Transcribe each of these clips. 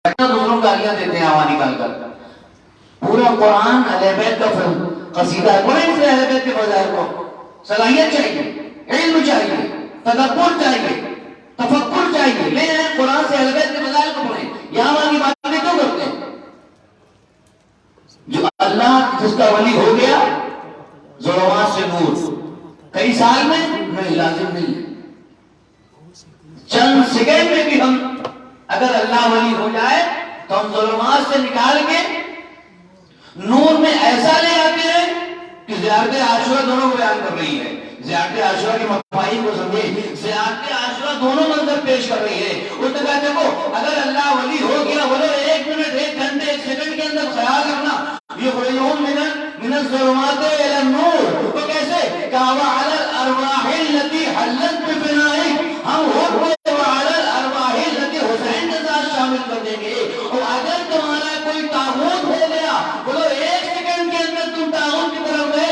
دوسروں گالیاں دیتے ہیں آواز نکال کر. پورا قرآن اہل بیت کا قصیدہ ہے. پورے اس اہل بیت کے فضائل کو صلاحیت چاہیے, علم چاہیے, تدبر چاہیے, تفکر چاہیے. لے آئیں قرآن سے اہل بیت کے فضائل کو پڑھیں. یہاں والی باتیں کیوں کرتے ہیں؟ جو اللہ جس کا ولی ہو گیا ظلمات سے نور, کئی سال میں نہیں, لازم نہیں ہے. چند سیکنڈ میں بھی ہم اگر اللہ ولی ہو جائے تو ہم ظلمات سے نکال کے نور میں ایسا لے آتے ہیں کہ زیارت عاشورہ دونوں کو بیان کر رہی ہے. زیارت عاشورہ کی مفاہیم کو سمجھے. زیارت عاشورہ دونوں منظر پیش کر رہی ہے. اس نے کہا دیکھو اگر اللہ ولی ہو گیا بولو ایک منٹ, ایک گھنٹے, ایک سیکنڈ کے اندر خیال رکھنا یخرجون من الظلمات الى النور. وہ کیسے؟ کہا وعلی الارواح التي حلت بفنائک, ہم وعلی الارواح التي حسین کے ساتھ شامل کر دیں گے. اور اگر تمہارا کوئی طاغوت ہو گیا بولو ایک سیکنڈ کے اندر تم طاغوت کی طرف گئے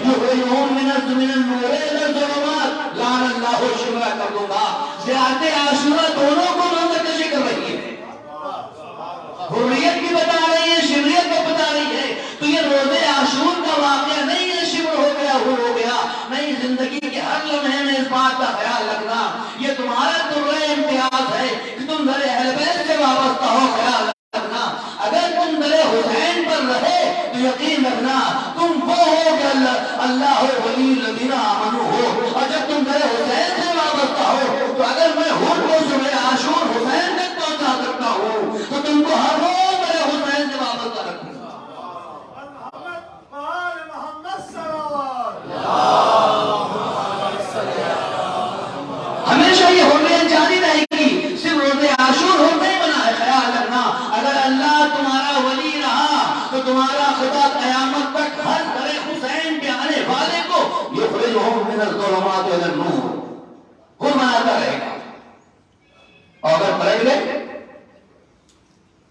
یخرجون من النور الى الظلمات لعن اللہ شبرا کر دوں گا. زیارت عاشورہ دونوں کو منظر کشی کر رہی ہے, حریت بھی بتا رہی ہے, شبریت بھی بتا رہی ہے. تو یہ روزے عاشور کا واقعہ نہیں ہے شبر ہو گیا ہو گیا نہیں. زندگی کے ہر لمحے میں اس بات کا خیال رکھنا یہ تمہارا درجہ امتیاز ہے کہ تم در اہل بیت سے وابستہ ہو. خیال رکھنا اگر تم در حسین پر رہے تو یقین رکھنا تم وہ ہو کہ اللہ ولی الذین آمنوا ہو. اور جب تم در حسین سے وابستہ ہو تو اگر میں ہر کو صبح عاشور حسین تک پہنچا سکتا ہوں تو تم کو ہر روز در حسین سے وابستہ رکھوں گا. ہمیشہ یہ حریت جاری رہے گی. صرف روزے عاشور ہوتے ہی بنا ہے. خیال رکھنا اگر اللہ تمہارا ولی رہا تو تمہارا خدا قیامت تک ہر در حسین کے آنے والے کو یخرجہم من الظلمات الى النور وہ بناتا رہے گا. اور اگر پلٹ گئے,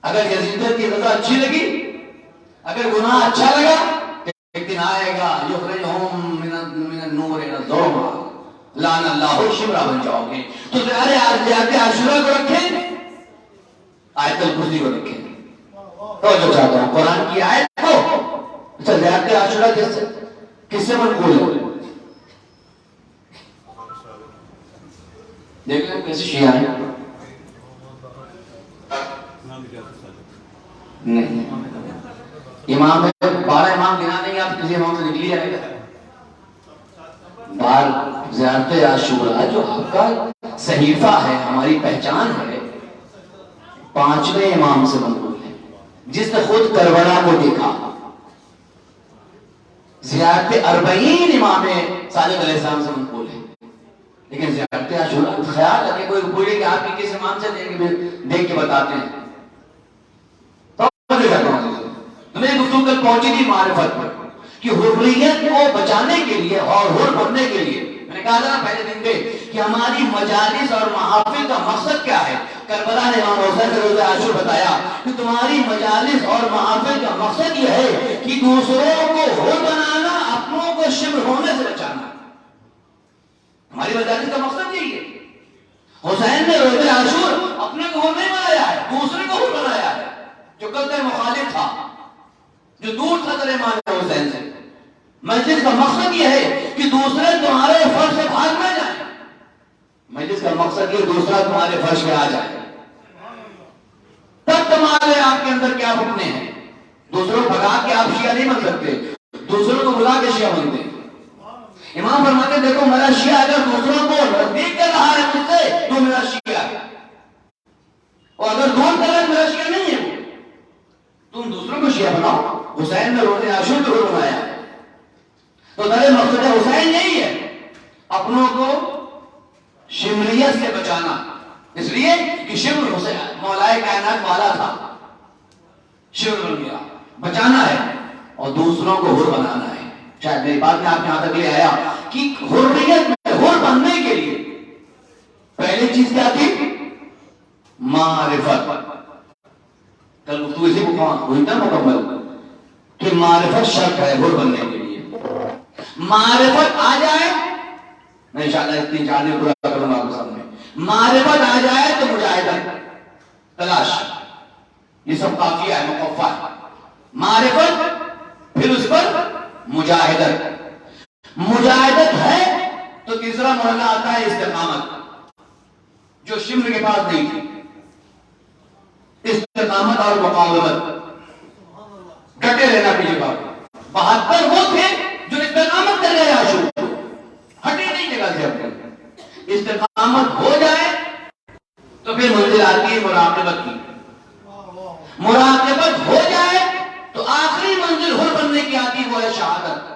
اگر یزید کی رضا اچھی لگی, اگر گناہ اچھا لگا, ایک دن آئے گا یخرجہم من النور الى الظلمات لعن اللہ شبرا بن جاؤ گے. تو زیارت عاشورہ کو رکھیں, آیت الکرسی کو رکھیں. تو جو چاہتا ہوں قرآن کی آیت کو. اچھا زیارت عاشورہ کس سے منقول ہے؟ دیکھ لیں کیسے شیعہ ہیں. نہیں امام 12 امام گنا دیں گے آپ, کسی امام سے نکلی جائے گا. بار زیارت عاشورہ جو آپ کا صحیفہ ہے, ہماری پہچان ہے, 5ویں امام سے منقول ہے جس نے خود کربلا کو دیکھا. زیارت 40 امام صادق علیہ السلام سے منقول ہے. لیکن زیارت عاشورہ خیال رکھے کوئی بولے کہ آپ کی کس امام سے دیکھ کے بتاتے ہیں. تو میری گفتگو کل پہنچی تھی معرفت پر کہ حریت کو بچانے کے لیے اور حر بننے کے لیے میں نے کہا تھا پہلے دن پہ کہ ہماری مجالس اور محافل کا مقصد کیا ہے. کربلا نے امام حسین نے روزہ عاشور بتایا کہ تمہاری مجالس اور محافل کا مقصد یہ ہے کہ دوسروں کو حر بنانا, اپنوں کو شبر ہونے سے بچانا. ہماری مجالس کا مقصد یہی ہے. حسین نے روزہ عاشور اپنے کو حر نہیں بنایا ہے, دوسرے کو حر بنایا ہے جو قدر مخالف تھا, جو دور تھا در امام حسین سے. مجلس کا مقصد یہ ہے کہ دوسرے تمہارے فرش سے بھاگ نہ جائیں. مجلس کا مقصد یہ دوسرا تمہارے فرش پہ آ جائے. تب تمہارے آپ کے اندر کیا حکم ہیں. دوسروں کو بھگا کے آپ شیعہ نہیں بن سکتے, دوسروں کو بلا کے شیعہ بنتے. امام فرماتے ہیں دیکھو میرا شیعہ اگر دوسروں کو نزدیک کر رہا ہے مجھ سے تو میرا شیعہ ہے, اور اگر دور کر رہا ہے میرا شیعہ نہیں ہے. تم دوسروں کو شیعہ بناؤ. حسین نے روزے عاشور کو بنایا. تو در مقصد حسین یہی ہے, اپنوں کو شمریت سے بچانا. اس لیے کہ شمر حسین مولائے کائنات والا تھا, شمر بن گیا. بچانا ہے اور دوسروں کو حر بنانا ہے. شاید میری بات میں آپ یہاں تک لے آیا کہ حریت میں حر بننے کے لیے پہلی چیز کیا تھی؟ معرفت. کل گفتگو اسی کو ہوئی تھا مکمل کہ معرفت شرط ہے حر بننے کے لیے. معرفت آ جائے, میں انشاءاللہ اس 3-4 دن پورا کروں گا آپ کے سامنے. معرفت آ جائے تو مجاہدہ تلاش, یہ سب قافیہ ہے، مقفع ہے. معرفت، پھر اس پر مجاہدت. مجاہدت ہے تو تیسرا مرحلہ آتا ہے استقامت، جو شمر کے پاس نہیں تھی. استقامت اور مقاومت، ڈٹے رہنا پیچھے بات. 72 وہ تھے جو استقامت کر گئے، عاشور ہٹے نہیں جگہ سے اپنے. استقامت ہو جائے تو پھر منزل آتی ہے مراقبت کی. مراقبت ہو جائے تو آخری منزل ہو بننے کی آتی ہے، وہ ہے شہادت.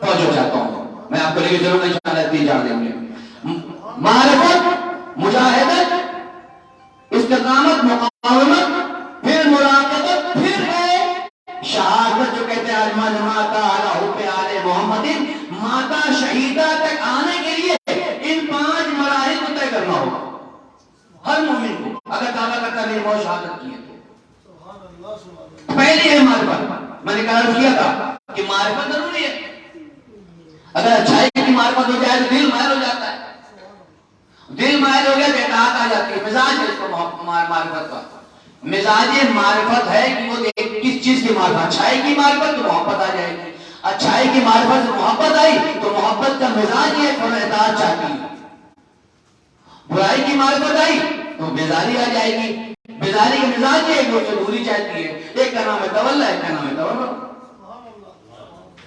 توجہ چاہتا ہوں میں آپ کو لے کے چلوں گا انشاءاللہ، 3-4 دن میں. معرفت، مجاہدت، استقامت، مقاومت، پھر مراقبت، پھر ہے شہادت، جو کہتے ہیں من ماتا علی حب آل محمد. ماتا شہیدہ تک آنے کے لیے ان 5 مراحل کو طے کرنا ہوگا ہر مومن کو، اگر دعویٰ کرتا میری موت شہادت کی ہے تو. پہلی ہے معرفت. میں نے کہا کیا تھا کہ معرفت ضروری ہے. اگر اچھائی کی معرفت ہو جائے تو دل مائل ہو جاتا ہے. دل مائل ہو گیا تو اطاعت آ جاتی ہے. مزاج ہے اس کو معرفت کا. مزاج معرفت ہے کہ وہ کس چیز کی معرفت. اچھائی کی معرفت تو محبت آ جائے گی. اچھائی کی معرفت سے محبت آئی تو محبت کا مزاج یہ تھوڑا اطاعت چاہتی ہے. برائی کی معرفت آئی تو بیزاری آ جائے گی. بیزاری کا مزاج یہ ہے کہ وہ سے دوری چاہتی ہے. ایک کا نام ہے تولا، ایک کا نام ہے تورع.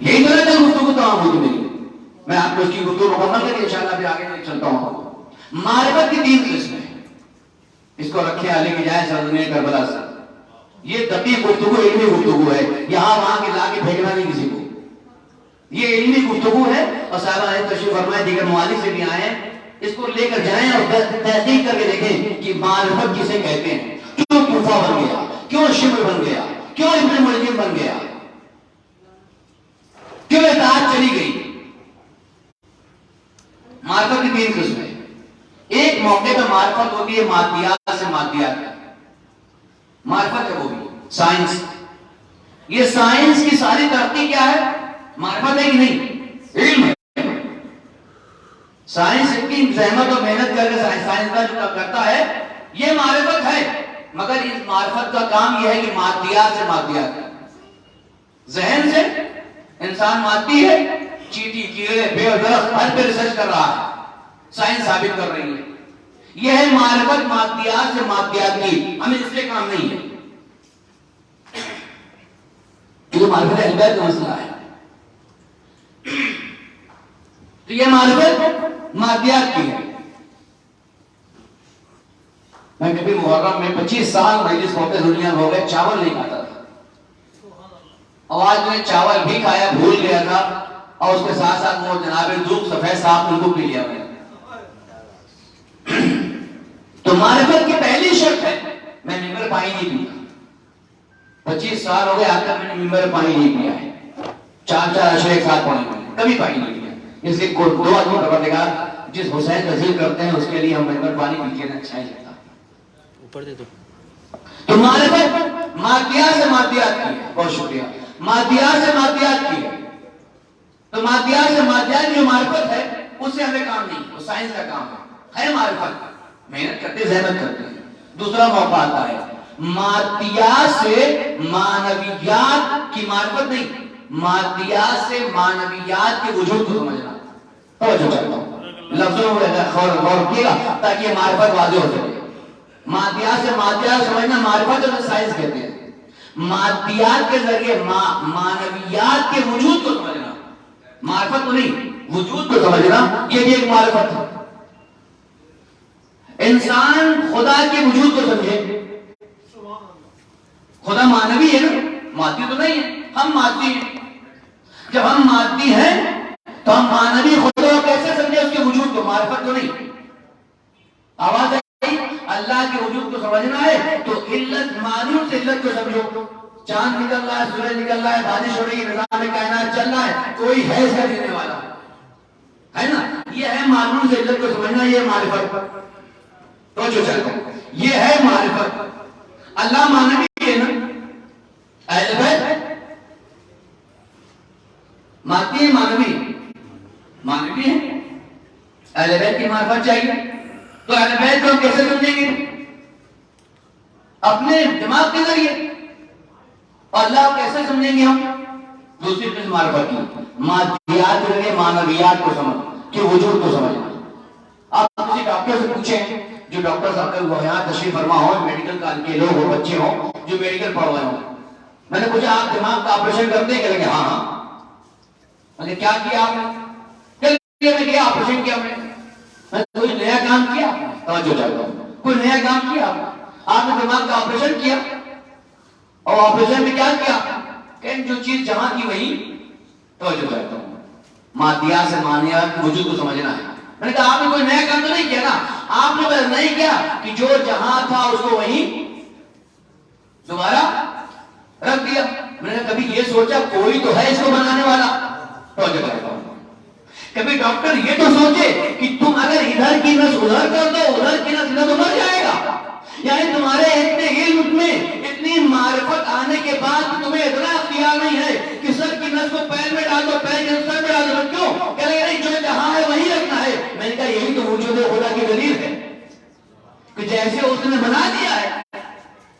یہی طرح سے گفتگو تمام ہوتی میری. میں آپ کو اس کی گفتگو مکمل کر کے انشاءاللہ پھر آگے چلتا ہوں. معرفت کی 3 قسمیں ہیں. اس کو رکھے علی کی جائے سرزمین کربلا سے. یہ دقیق گفتگو علمی گفتگو ہے، یہاں وہاں کے لا کے پھینکنا نہیں کسی کو. یہ علمی گفتگو ہے اور صاحبہ نے تشریف فرمائے، دیگر ممالک سے بھی آئے ہیں. اس کو لے کر جائیں اور تحقیق کر کے دیکھیں کہ معرفت کسے کہتے ہیں. کیوں کوفہ بن گیا، کیوں شمر بن گیا، کیوں ابن ملجم بن گیا، کیوں اطاعت چلی گئی. معرفت کی 3 قسمیں. ایک موقع پہ معرفت ہوتی ہے مادیات سے مادیات. معرفت ہے وہ بھی سائنس. یہ سائنس کی ساری ترقی کیا ہے؟ معرفت ہے کہ نہیں؟ علم ہے. سائنس اتنی زحمت اور محنت کر کے سائنس کا جو کرتا ہے یہ معرفت ہے، مگر اس معرفت کا کام یہ ہے کہ مادیات سے مادیات. ذہن سے انسان مادی ہے، چیٹی، کیڑے، پیڑ، درخت ہر پہ ریسرچ کر رہا ہے، سائنس ثابت کر رہی ہے. یہ ہے معرفت مادیات سے مادیات کی. ہمیں اس سے کام نہیں ہے. یہ معرفت البیت کا مسئلہ ہے. تو یہ معرفت مادیات کی ہے. میں کبھی محرم میں 25 سال مجلس ہوتے دنیا میں ہو گئے چاول نہیں کھاتا تھا. آج میں چاول بھی کھایا بھول گیا تھا اور اس کے ساتھ ساتھ وہ جناب ذوق سفید صاحب ان کو پی لیا میں. تو معرفت کی پہلی شرط ہے میں ممبر پانی نہیں پیتا. 25 سال ہو گئے آج تک میں نے ممبر پانی نہیں پیا ہے. 4 اشرے ایک ساتھ پڑھے میں کبھی پانی نہیں پیا. اس لیے دو آدمی پروردگار جس حسین کا ذکر کرتے ہیں اس کے لیے ہم ممبر پانی پیتے ہیں. اچھا ہی لگتا اوپر دے دو. تو معرفت مادیات سے مادیات کی ہے. بہت شکریہ. مادیات سے مادیات کی ہے. تو مادیات سے مادیات کی جو معرفت ہے اس سے ہمیں کام نہیں، وہ سائنس کا کام ہے معرفت. محنت کرتے زحمت کرتے ہیں. دوسرا موقع آتا ہے مادیات سے معنویات کی معرفت نہیں، مادیات سے معنویات کے وجود کو سمجھنا. توجہ چاہتا ہوں لفظوں میں غور کیے گا تاکہ یہ معرفت واضح ہو سکے. مادیات سے مادیات سمجھنا معرفت اور سائنس کہتے ہیں. مادیات کے ذریعے معنویات کے وجود کو سمجھنا، معرفت تو نہیں وجود کو سمجھنا، یہ بھی ایک معرفت ہے. انسان خدا کے وجود کو سمجھے. خدا معنوی ہے نا، مادی تو نہیں ہے. ہم مادی ہیں. جب ہم مادی ہیں تو ہم معنوی خدا کو کیسے سمجھے؟ اس کے وجود کو. معرفت تو نہیں. آواز آئی؟ اللہ کے وجود کو سمجھنا ہے تو علت معلوم سے علت کو سمجھو. چاند نکل رہا ہے، سورج نکل رہا ہے، بارش ہو رہی ہے، نظام کائنات چل رہا ہے، کوئی ہے اس کا دینے والا ہے نا. یہ ہے معلوم سے علت کو سمجھنا. یہ معرفت. تو جو چلتا یہ ہے معرفت. اللہ معنوی ہے نا. اہل بیت مادی معنوی معنوی ہے. اہل بیت کی معرفت چاہیے. تو اہل بیت کو ہم کیسے سمجھیں گے؟ اپنے دماغ کے ذریعے. اور اللہ کو کیسے سمجھیں گے ہم؟ دوسری قسم معرفت کی مادیات کے ذریعے معنویات کو سمجھ کہ وجود کو سمجھنا. آپ کسی ڈاکٹر سے پوچھیں، جو ڈاکٹر صاحب کا یہاں تشریف فرما ہو، میڈیکل کالج کے لوگ ہو، بچے ہوں جو میڈیکل پڑھ رہے ہوں، میں نے پوچھا آپ دماغ کا آپریشن کرتے ہیں؟ کہ لگے ہاں ہاں. میں نے کیا کیا آپ نے؟ میں کیا آپریشن کیا میں کوئی نیا کام کیا؟ توجہ چاہتا ہوں، کوئی نیا کام کیا آپ نے دماغ کا آپریشن کیا. اور آپریشن میں کیا کیا؟ کہ جو چیز جہاں کی وہی. توجہ چاہتا ہوں، مادیات سے معنیات وجود کو سمجھنا ہے. میں نے کہا آپ نے کوئی نیا کام تو نہیں کیا نا، آپ نے بس نہیں کیا کہ جو جہاں تھا اس کو وہیں دوبارہ رکھ دیا. میں نے کبھی یہ سوچا کوئی تو ہے اس کو بنانے والا. توجہ کرتا ہوں، کبھی ڈاکٹر یہ تو سوچے کہ تم اگر ادھر کی نس ادھر کر دو، ادھر کی نس ادھر تو مر جائے گا. یعنی تمہارے اتنے علم میں اتنی معرفت آنے کے بعد تمہیں اتنا اختیار نہیں ہے کہ سر کی نس کو پیر میں ڈال دو، پیر کی نس سر میں ڈال دو. کیوں؟ کہ نہیں جو جہاں ہے وہی رکھنا ہے. میں نے کہا یہی تو وجود خدا کی دلیل ہے کہ جیسے اس نے بنا دیا ہے.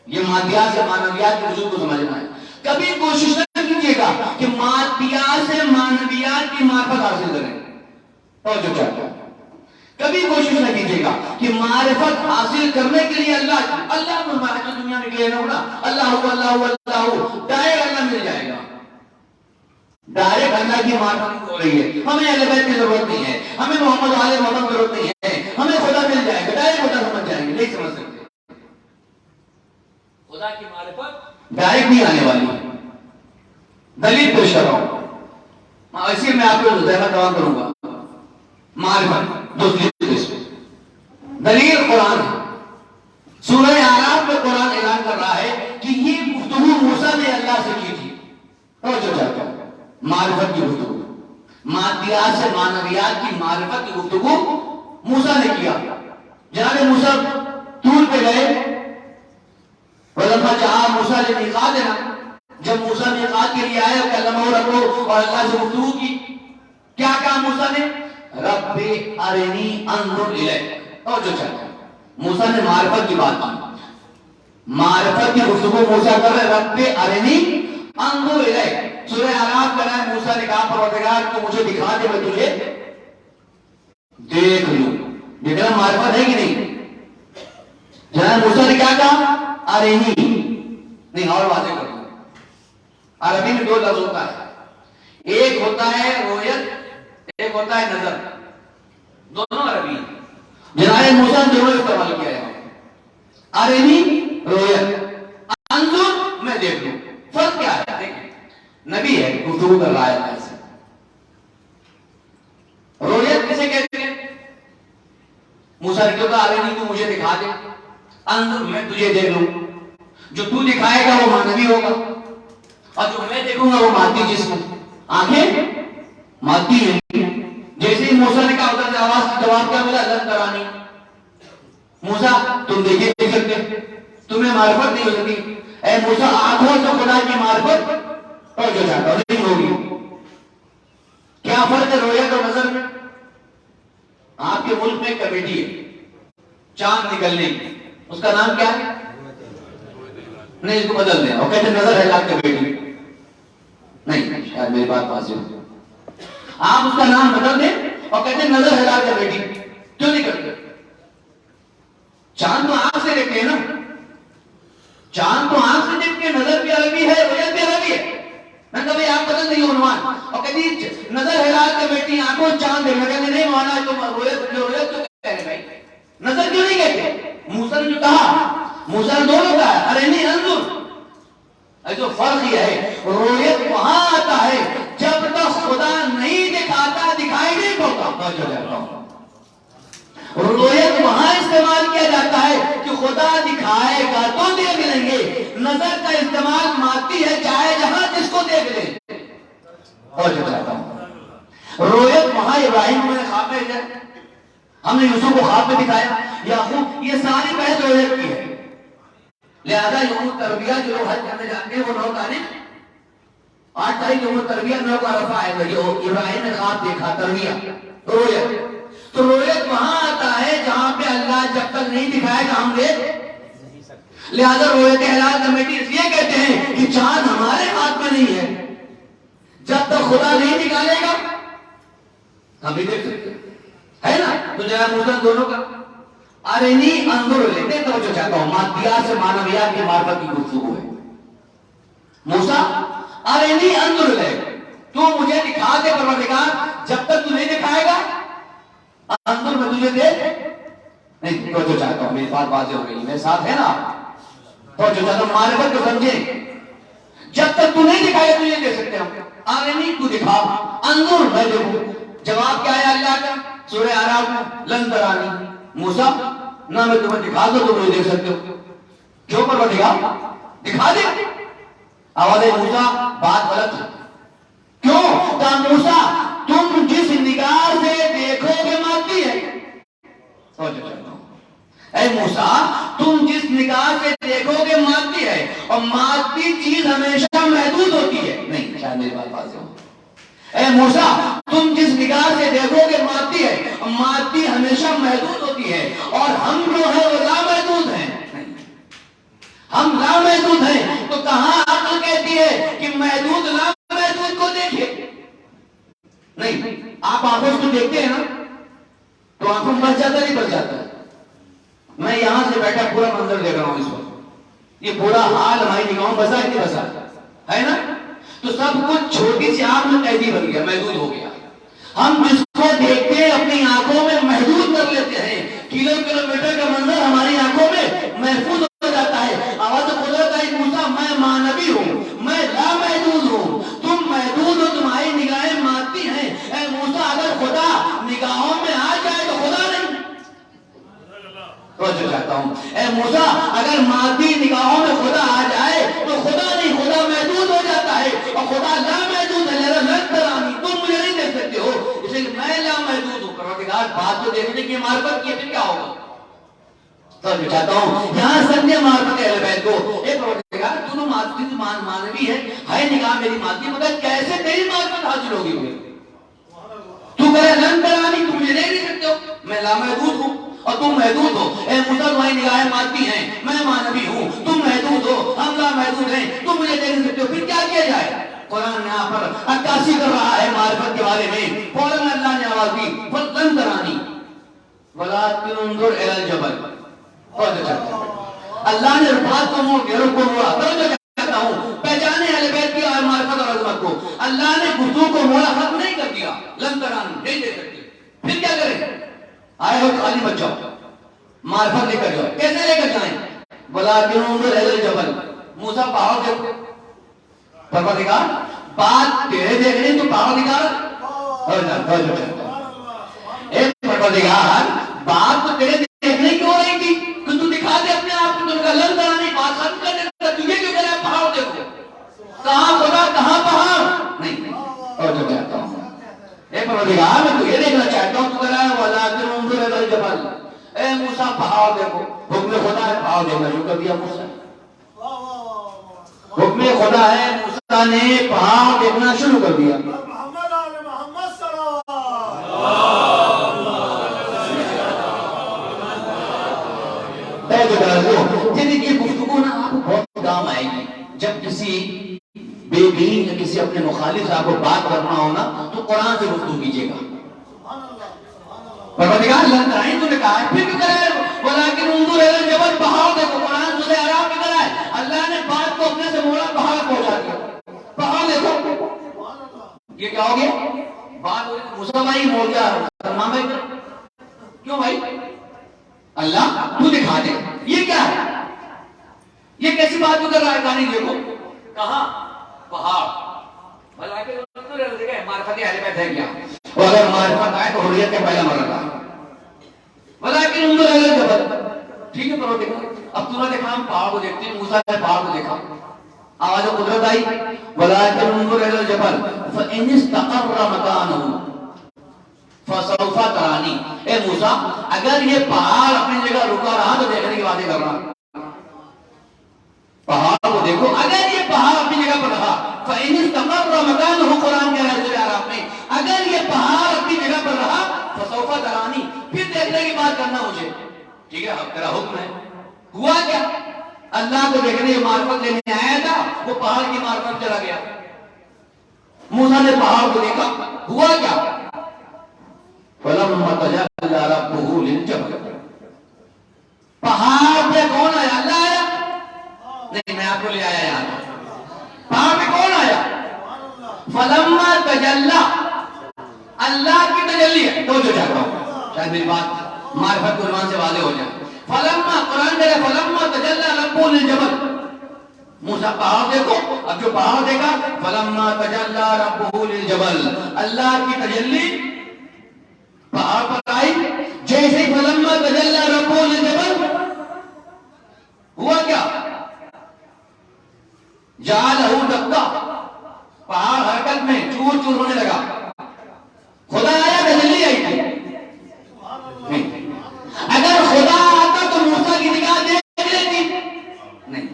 یہ مادیات سے معنویات کے وجود کو سمجھنا ہے. کبھی کوشش نہ کیجیے گا کہ مادیات سے معنویات کی معرفت حاصل کریں. اور جو چاہتا ہے کبھی کوشش نہ کیجیے گا کہ معرفت حاصل کرنے کے لیے اللہ جو دنیا میں نکلے نا اللہ ڈائریکٹ اللہ مل جائے گا. ڈائریکٹ اللہ کی معرفت ہو رہی ہے. ہمیں اہل بیت کی ضرورت نہیں ہے، ہمیں محمد آل محمد کی ضرورت نہیں ہے. ہمیں خدا مل جائے گا، ڈائریکٹ خدا سمجھ جائیں گے. نہیں سمجھ سکتے. خدا کی معرفت ڈائریکٹ نہیں آنے والی. دلیل پیش کر رہا ہوں، اسی میں آپ کو ذہن تمام کروں گا. معرفت دوسری دلیل قرآن ہے. سورہ اعراف میں قرآن اعلان کر رہا ہے کہ یہ گفتگو موسیٰ نے اللہ سے کی تھی. توجہ چاہتا ہوں، معرفت کی گفتگو، مادیات سے معنویات کی معرفت کی گفتگو موسیٰ نے کیا. جناب موسیٰ طور پہ گئے، وَلَمَّا جَاءَ مُوسَىٰ لِمِيقَاتِنَا، جب موسیٰ میقات کے لیے آئے کلمہ ربہ اور اللہ سے گفتگو کی. کیا کہا موسیٰ نے؟ رب ارنی انظر الیک. اور جو چاہتا ہے موسیٰ نے معرفت کی بات کی، معرفت کی گفتگو موسیٰ کر رہے رب ارنی انظر الیک. سورہ اعراف کا ہے موسیٰ نے کہا پروردگار تو مجھے دکھا دے میں تجھے دیکھ لوں. دیکھنا معرفت ہے کہ نہیں؟ جناب موسیٰ نے کیا کہا؟ ارنی. نہیں اور واضح کروں، عربی میں دو لفظ ہوتا ہے، ایک ہوتا ہے رویت، ایک ہوتا ہے نظر. دونوں عربی ہیں. جناب موسیٰ نے دونوں استعمال کیا ہے. ارنی رویت، انظر میں دیکھ لوں. فرق کیا ہے؟ دیکھیں نبی ہے گفتگو کر رہا ہے اللہ سے. رویت کسے کہتے ہیں؟ موسیٰ نے کہا ارنی تو مجھے دکھا دے، انظر میں تجھے دیکھ لوں. جو تو دکھائے گا وہ معنوی ہوگا اور جو میں دیکھوں گا وہ مادی جسم. آنکھیں مادی ہیں. جیسے ہی موسیٰ نے کہا ادھر سے آواز کی جواب کیا ملا؟ لن ترانی. موسیٰ تم دیکھے نہیں سکتے، تمہیں معرفت نہیں ہو سکتی. اے موسیٰ آنکھوں سے خدا کی معرفت اور جو چاہتا نہیں ہوگی. کیا فرق ہے رویت اور نظر میں؟ آپ کے ملک میں ایک کمیٹی ہے چاند نکلنے کی، اس کا نام کیا ہے؟ نہیں اس کو بدل دیں اور کہتے ہیں نظر ہلال کمیٹی. نہیں شاید میری بات واضح ہو. آپ اس کا نام بدل دیں اور کہتے ہیں نظر ہلال کمیٹی. کیوں نہیں کرتے؟ چاند تو آنکھ سے دیکھتے ہیں نا، چاند تو آنکھ سے دیکھتے ہیں. نظر بھی عربی ہے، رویت بھی عربی ہے. میں کبھی آپ بدل دیں عنوان اور کہتی نظر ہلال کمیٹی آنکھوں چاند دیکھنا. کہتے نہیں مانا تم رویت کیوں کہتے بھائی؟ نظر کیوں نہیں کہتے؟ موسیٰ نے جو کہا، موسیٰ نے دونوں کہا ارنی انظر. جو فرق یہ ہے رویت وہاں آتا ہے جب تک خدا نہیں دکھاتا دکھائی نہیں پڑتا. رویت وہاں استعمال کیا جاتا ہے کہ خدا دکھائے گا تو دیکھ لیں گے. نظر کا استعمال مادی ہے، چاہے جہاں جس کو دیکھ لیں. اور جو چاہتا ہوں رویت وہاں ابراہیم نے خواب میں ہے، ہم نے یوسف کو خواب میں دکھایا، یعقوب، یہ ساری بحث رویت کی ہے. لہذا یوم تربیہ جو لوگ حج کرنے جاتے ہیں وہ 9 تاریخ 8 تاریخ یوم تربیہ 9 کا عرفہ آئے گا. جو ابراہیم نے خواب دیکھا تربیہ رویت. تو رویت وہاں آتا ہے جہاں پہ اللہ جب تک نہیں دکھائے گا ہم دیکھ. لہذا رویت ہلال کمیٹی اس لیے کہتے ہیں کہ چاند ہمارے ہاتھ میں نہیں ہے، جب تک خدا نہیں نکالے گا ہم بھی دیکھ سکتے ہے نا. تو جناب موسیٰ دونوں کا ارنی انظر لیتے توجہ چاہتا ہوں، مادیات سے معنویات کی معرفت کی گفتگو ہے. موسیٰ ارنی انظر لے، تو مجھے دکھا دے پروردگار، جب تک تو نہیں دکھائے گا انظر میں تجھے دے نہیں. توجہ چاہتا ہوں، میری بات واضح ہو گئی، میرے ساتھ ہے نا. توجہ چاہتا ہوں، معرفت کو سمجھیں. جب تک تو نہیں دکھائے تو یہ دے سکتے ہم. ارنی تو دکھا، انظر میں دیکھوں. جواب کیا ہے اللہ کا سورہ اعراف میں؟ لن ترانی. موسیٰ نہ میں تمہیں دکھا دو تو مجھے دیکھ سکتے ہو. کیوں پروردگار دکھا دے. آواز موسیٰ بات غلط ہے. کیوں؟ کہا موسیٰ تم جس نگاہ سے دیکھو گے مادی ہے. اے موسیٰ تم جس نگاہ سے دیکھو گے مادی ہے، اور مادی چیز ہمیشہ محدود ہوتی ہے. نہیں شاید میری بات واضح ہو. اے موسیٰ تم جس نگاہ سے دیکھو گے مادی ہے، اور مادی ہمیشہ محدود ہوتی ہے، اور ہم جو ہے وہ لامحدود ہیں. ہم لامحدود ہیں. تو کہاں عقل کہتی ہے کہ محدود لامحدود کو دیکھے؟ نہیں. آپ آنکھوں سے دیکھتے ہیں نا تو آنکھوں بچ جاتا نہیں بچ جاتا. میں یہاں سے بیٹھا پورا منظر دیکھ رہا ہوں اس وقت. یہ پورا حال ہماری نگاہوں بسا ہے کہ بسا ہے نا. تو سب کچھ چھوٹی سی آنکھ میں قیدی بن گیا، محدود ہو گیا. ہم جس کو دیکھتے ہیں اپنی آنکھوں میں محدود کر لیتے ہیں. کلومیٹر کا منظر ہماری آنکھوں میں محفوظ ہو جاتا ہے. آواز قدرت آئی موسیٰ میں مانوی ہوں، میں لامحدود ہوں، تم محدود ہو، تمہاری نگاہیں مادی ہیں. اے موسیٰ اگر خدا نگاہوں میں آ جائے تو خدا نہیں. توجہ چاہتا ہوں. اے موسیٰ اگر مادی نگاہوں میں خدا آ جائے تو خدا نہیں، خدا محدود ہو جاتا ہے، اور خدا لامحدود ہے. لہذا لن ترانی تم مجھے نہیں دیکھ سکتے ہو، اس لیے میں لامحدود ہوں. پروردگار بات کو دیکھنے کی معرفت کی ہے، پھر کیا ہوگا؟ توجہ چاہتا ہوں یہاں سمجھے معرفت اہل بیت کو. اے پروردگار تو مادی تو مانوی ہے نگاہ میری مادی، مگر کیسے تیری معرفت حاصل ہوگی مجھے؟ تو کہے لن ترانی تم مجھے نہیں دیکھ سکتے ہو، میں لامحدود ہوں اور تم محدود ہو. اے موسیٰ تمہاری نگاہیں مادی ہیں، میں مانوی ہوں، تم محدود ہو، ہم لامحدود ہیں، تم مجھے دیکھ نہیں سکتے ہو. پھر کیا کیا جائے؟ قرآن یہاں پر عکاسی کر رہا ہے معرفت کے بارے میں. فوراً اللہ نے آواز دی فَلَن تَرَانِي وَلَٰكِنِ انظُرْ إِلَى الْجَبَلِ. اللہ نے بات کو موڑ دیا، رخ کو موڑا. توجہ کرتا ہوں پہچانے اہل بیت کی معرفت اور عظمت کو. اللہ نے گفتگو کو موڑا، ختم نہیں کر دیا. لن ترانی نہیں دیکھ سکتے. پھر کیا کریں؟ آئے ہو خالی مت جاؤ، معرفت لے کر جاؤ. کیسے لے کر جائیں؟ وَلَٰكِنِ انظُرْ إِلَى الْجَبَلِ. موسیٰ پہاڑ دیکھو. پروردگار بات تیرے دیکھنے تو پروردگار اے پروردگار بات تو تیرے دیکھنے کی ہو رہی تھی کہ تو دکھا دے اپنے آپ کو. تم کا لن ترانی بات ختم کر دے. تجھے کیوں کہہ رہا ہے پہاڑ دیکھو؟ کہاں خدا کہاں پہاڑ؟ نہیں. اور جو کہتا ہوں اے پروردگار میں تو یہ دیکھنا چاہتا ہوں. تو کہہ رہا ہے وَلَٰكِنِ انظُرْ إِلَى الْجَبَلِ. اے موسیٰ پہاڑ دیکھو. حکم خدا ہے پہاڑ دیکھنا شروع کر دیا موسیٰ. حکم خدا ہے، موسیٰ نے پہاڑ دیکھنا شروع کر دیا. یہ گفتگو نا آپ کو بہت کام آئے گی. جب کسی بے دین یا کسی اپنے مخالف سے آپ کو بات کرنا ہو نا تو قرآن سے گفتگو کیجیے گا. پروردگار لن ترانی تو نے کہا ہے، پھر بھی کرا ہے وَلَٰكِنِ انظُرْ إِلَى الْجَبَلِ. پہاڑ دیکھو. قرآن سورہ اعراف میں کرا ہے. اللہ نے بات کو اپنے سے موڑا، پہاڑ پہنچا دیا. پہاڑ دیکھو. یہ کیا ہو گیا؟ بات ہو گئی. موسیٰ بھائی موڑ گیا. سلمان بھائی کیوں بھائی؟ اللہ تو دکھا دے. یہ کیا ہے؟ یہ کیسی بات کر رہا ہے؟ کہانی دیکھو. کہاں؟ پہاڑ. معرفت اہل بیت ہے کیا؟ اور اگر معرفت آئے تو حریت کے پہلا مرحلہ. ولیکن انظر الی الجبل. ٹھیک ہے پروردگار اب تو نے دیکھا، ہم پہاڑ کو دیکھتے ہیں. موسیٰ نے پہاڑ کو دیکھا. آواز قدرت آئی ولیکن انظر الی الجبل فإن استقر مکانہ فسوف ترانی. اے موسیٰ اگر یہ پہاڑ اپنی جگہ رکا رہا تو دیکھنے کی باتیں کر رہا. پہاڑ کو دیکھو. اگر یہ پہاڑ اپنی جگہ پر رہا فإن استقر مکانہ، قرآن کہہ رہا ہے سورہ اعراف میں، اگر یہ پہاڑ اپنی جگہ پر رہا فسوف ترانی، پھر دیکھنے کی بات کرنا مجھے. ٹھیک ہے اب تیرا حکم ہے. ہوا کیا؟ اللہ کو دیکھنے معرفت لینے آیا تھا، وہ پہاڑ کی معرفت چلا گیا۔ موسیٰ نے پہاڑ کو دیکھا، ہوا کیا؟ فَلَمَّا تَجَلَّى رَبُّهُ لِلْجَبَلِ، پہاڑ پہ کون آیا؟ اللہ آیا؟ نہیں، میں آپ کو لے آیا یہاں۔ پہاڑ پہ کون آیا؟ فَلَمَّا تَجَلَّى، اللہ کی تجلی ہے۔ تو جو چاہتا ہوں شاید میری بات معرفت کو زبان سے واضح ہو جائے۔ فَلَمَّا، قرآن کہہ رہا ہے فَلَمَّا تَجَلَّى رَبُّهُ لِلْجَبَلِ، موسیٰ پہاڑ دیکھو۔ اب جو پہاڑ دیکھا، فَلَمَّا تَجَلَّى رَبُّهُ لِلْجَبَلِ، اللہ کی تجلی پہاڑ پر آئی۔ جیسے ہی فَلَمَّا تَجَلَّى رَبُّهُ لِلْجَبَلِ، ہوا کیا؟ جَعَلَهُ دَكًّا، پہاڑ حرکت میں چور چور ہونے لگا۔ خدا آیا، تجلی آئی تھی؟ نہیں۔ اگر خدا آتا تو موسیٰ کی نگاہ دیکھ لیتی؟ نہیں۔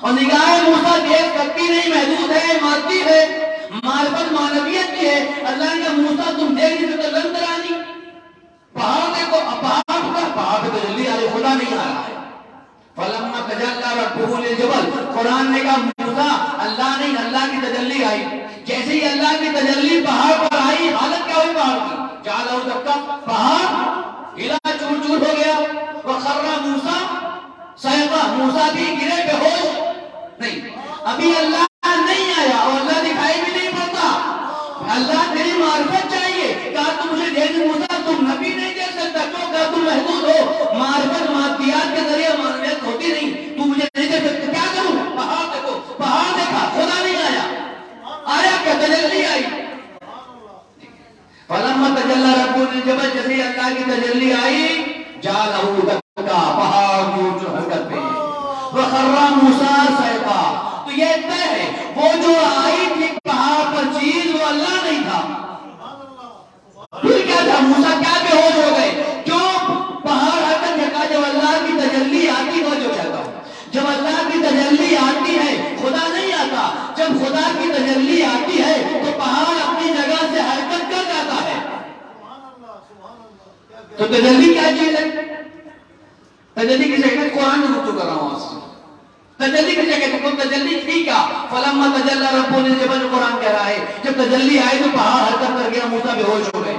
اور نگاہ موسیٰ دیکھ سکتی نہیں، محدود ہے، مادی ہے، معرفت معنویت کی ہے۔ اللہ نے کہا موسیٰ تم دیکھ نہیں سکتے، لن ترانی، پہاڑ دیکھو۔ اب پہاڑ پہ تجلی آ رہی، خدا نہیں آ رہا ہے۔ فَلَمَّا تَجَلَّى رَبُّهُ لِلْجَبَلِ، قرآن نے کہا موسیٰ اللہ نہیں، اللہ کی تجلی آئی۔ جیسے ہی اللہ کی تجلی پہاڑ پر آئی، حالت کیا ہوئی پہاڑ کی؟ جَعَلَهُ دَكًّا، پہاڑ ہلا، چور چور ہو گیا۔ وَخَرَّ مُوسَىٰ صَعِقًا، موسیٰ بھی گرے بے ہوش۔ نہیں، ابھی اللہ نہیں آیا اور اللہ دکھائی بھی نہیں پڑتا۔ اللہ تیری معرفت چاہیے۔ کہا تم مجھے دیکھ موسیٰ، تم نبی نہیں دیکھ سکتا، کیوں؟ کہا تم محدود ہو، معرفت مادیات کے ذریعے معرفت ہوتی نہیں، تم مجھے نہیں دیکھ سکتا۔ کیا کروں؟ پہاڑ دیکھو، پہاڑ دیکھا، خدا نہیں آیا۔ آیا کیا؟ تجلی آئی۔ فَلَمَّا تَجَلَّى رَبُّهُ لِلْجَبَلِ، جیسے اللہ کی تجلی آئی، جَعَلَهُ دَكًّا، پہاڑ جو حرکت پہ۔ وَخَرَّ مُوسَىٰ صَعِقًا، تو یہ طے ہے وہ جو آئی تھی پہاڑ پر چیز، وہ اللہ نہیں تھا۔ پھر کیا تھا؟ موسیٰ کیا بے ہوش ہو گئے؟ کیوں؟ پہاڑ حرکت میں کہا جب اللہ کی تجلی آتی ہو، جو کہتا ہوں جب اللہ کی تجلی آتی ہے خدا نہیں آتا۔ جب خدا کی تجلی آتی ہے تو پہاڑ اپنی جگہ سے حرکت کر جاتا ہے۔ تو تجلی کیا چیز ہے؟ تجلی کسے کہتے ہیں؟ قرآن میں گفتگو کر رہا ہوں آپ سے۔ تجلی کسے کہتے ہیں؟ تجلی تھی کیا؟ فَلَمَّا تَجَلَّى رَبُّهُ لِلْجَبَلِ، قرآن کہہ رہا ہے جب تجلی آئی تو پہاڑ حرکت کر گیا، موسیٰ بے ہوش ہو گئے۔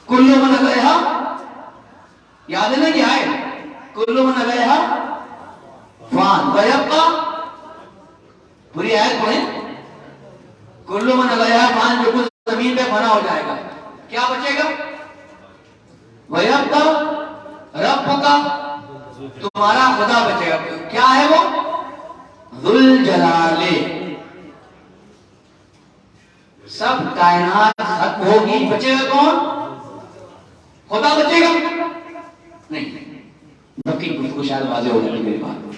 کُلُّ مَنْ عَلَيْهَا، یاد ہے نا کیا ہے؟ کُلُّ مَنْ عَلَيْهَا فان وَيَبْقَى، پوری آیت پڑھیں۔ کُلُّ مَنْ عَلَيْهَا فان، جو کچھ زمین پہ فنا ہو جائے گا، کیا بچے گا؟ وَيَبْقَى رَبُّكَ، تمہارا خدا بچے گا۔ کیا ہے وہ؟ ذوالجلال، سب کائنات ختم ہوگی، بچے گا کون؟ خدا بچے گا؟ نہیں، بقی کچھ کو شاید واضح ہو جائے میری بات۔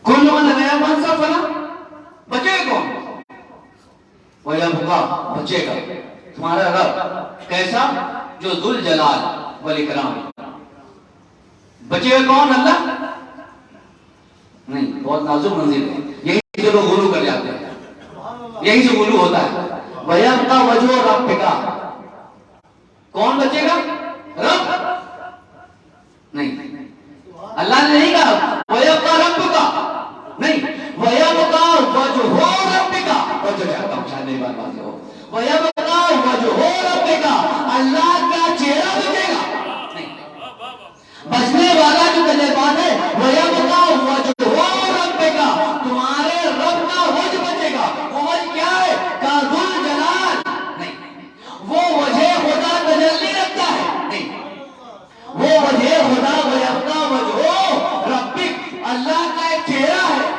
کل من علیہا فان، سب فنا، بچے گا کون؟ وَيَبْقَى، بچے گا تمہارا رب۔ کیسا؟ جو ذوالجلال والاکرام، بچے گا کون؟ اللہ نہیں، بہت نازک منزل ہے، یہی سے لوگ غلو کر جاتے ہیں، یہی سے غلو ہوتا ہے۔ وَيَبْقَى وَجْهُ رَبِّكَ، کون بچے گا؟ رب نہیں، اللہ نے نہیں کہا وَيَبْقَى رَبُّكَ، نہیں، وَيَبْقَى وَجْهُ رَبِّكَ، اور جو چاہتا ہوں شاید میری بات واضح ہو، وَيَبْقَى وَجْهُ رَبِّكَ، اللہ کا چہرہ بچے گا نہیں، بچنے والا جو تجربات ہے وَيَبْقَى وَجْهُ رَبِّكَ، تمہارے رب کا وجہ بچے گا۔ وہ وجہ کیا ہے؟ کا ذوالجلال، نہیں، وہ وجہ خدا تجلی رکھتا ہے، نہیں، وہ وجہ خدا وَيَبْقَى وَجْهُ رَبِّكَ، اللہ کا ایک چہرہ ہے،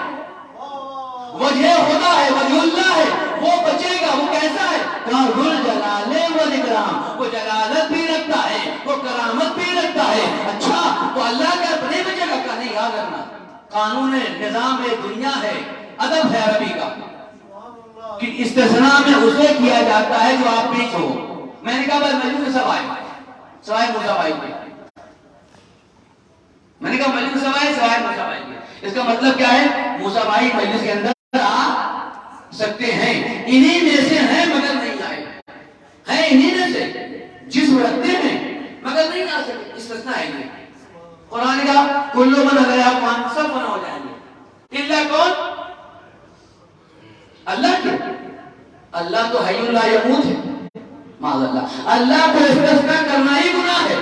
وجہ خدا ہے، وجہ اللہ ہے، وہ بچے گا۔ وہ کیسا ہے؟ کا ذوالجلال والاکرام، وہ جلالت بھی رکھتا ہے، وہ کرامت بھی رکھتا ہے۔ اچھا، تو اللہ کا اپنے بچے گا؟ کا نہیں، یاد رکھنا قانون نظام دنیا ہے، ادب ہے عربی کا کہ استثناء میں اسے کیا جاتا ہے جو آپ پیچھے ہو۔ میں نے کہا بھائی مجلس میں سب آئے، سوائے موسیٰ بھائی کے، میں نے کہا مجلس میں سب آئے سوائے موسیٰ بھائی کے۔ اس کا مطلب کیا ہے؟ موسیٰ بھائی مجلس کے اندر آ سکتے ہیں، انہی میں سے ہیں مگر نہیں آئے، ہیں انہی میں سے، جسم رکھتے ہیں مگر نہیں آ سکتے، استثناء ہے یہ۔ قرآن کا کلو من علیہا فان، سب فنا ہو جائیں گے الا کون؟ اللہ کے. اللہ تو حی لا یموت ہے. معاذ اللہ، اللہ کو استثناء کرنا ہی گناہ ہے.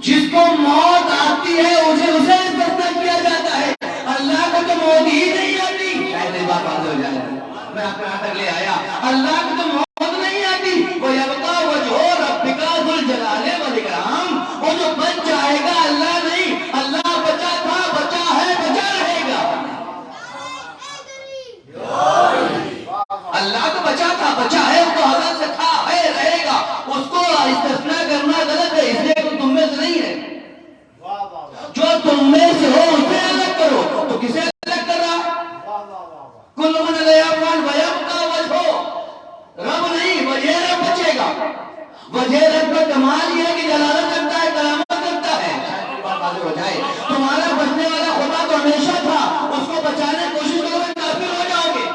جس کو موت آتی ہے اسے استثناء کیا جاتا ہے. اللہ کو تو موت ہی نہیں آتی. شاید یہ بات واضح ہو جائے، میں آپ کے ہاتھ تک لے آیا. اللہ کو تو موت نہیں آتی. وَيَبْقَى وَجْهُ رَبِّكَ ذُو الْجَلَالِ وَالْإِكْرَامِ، وہ جو بچ جائے گا اللہ نہیں. اللہ بچا تھا، بچا ہے، بچا رہے گا. اللہ تو بچا تھا، بچا ہے، وہ تو حضرت سے تھا، ہے، رہے گا. اس کو استثناء کرنا غلط ہے، اس لیے تو تم میں سے نہیں ہے. جو تم میں سے ہو اسے الگ کرو. تو کسے الگ کر رہا؟ کل من علیہا فان ویبقی وجہہ، رب نہیں، وجہ رب بچے گا. وجہ رب کا کمال یہ ہے کہ جلالت رکھتا ہے، کرامت رکھتا ہے. ہو جائے تمہارا بچنے والا خدا تو ہمیشہ تھا، اس کو بچانے کی کوشش کرو گے کافر ہو جاؤ گے.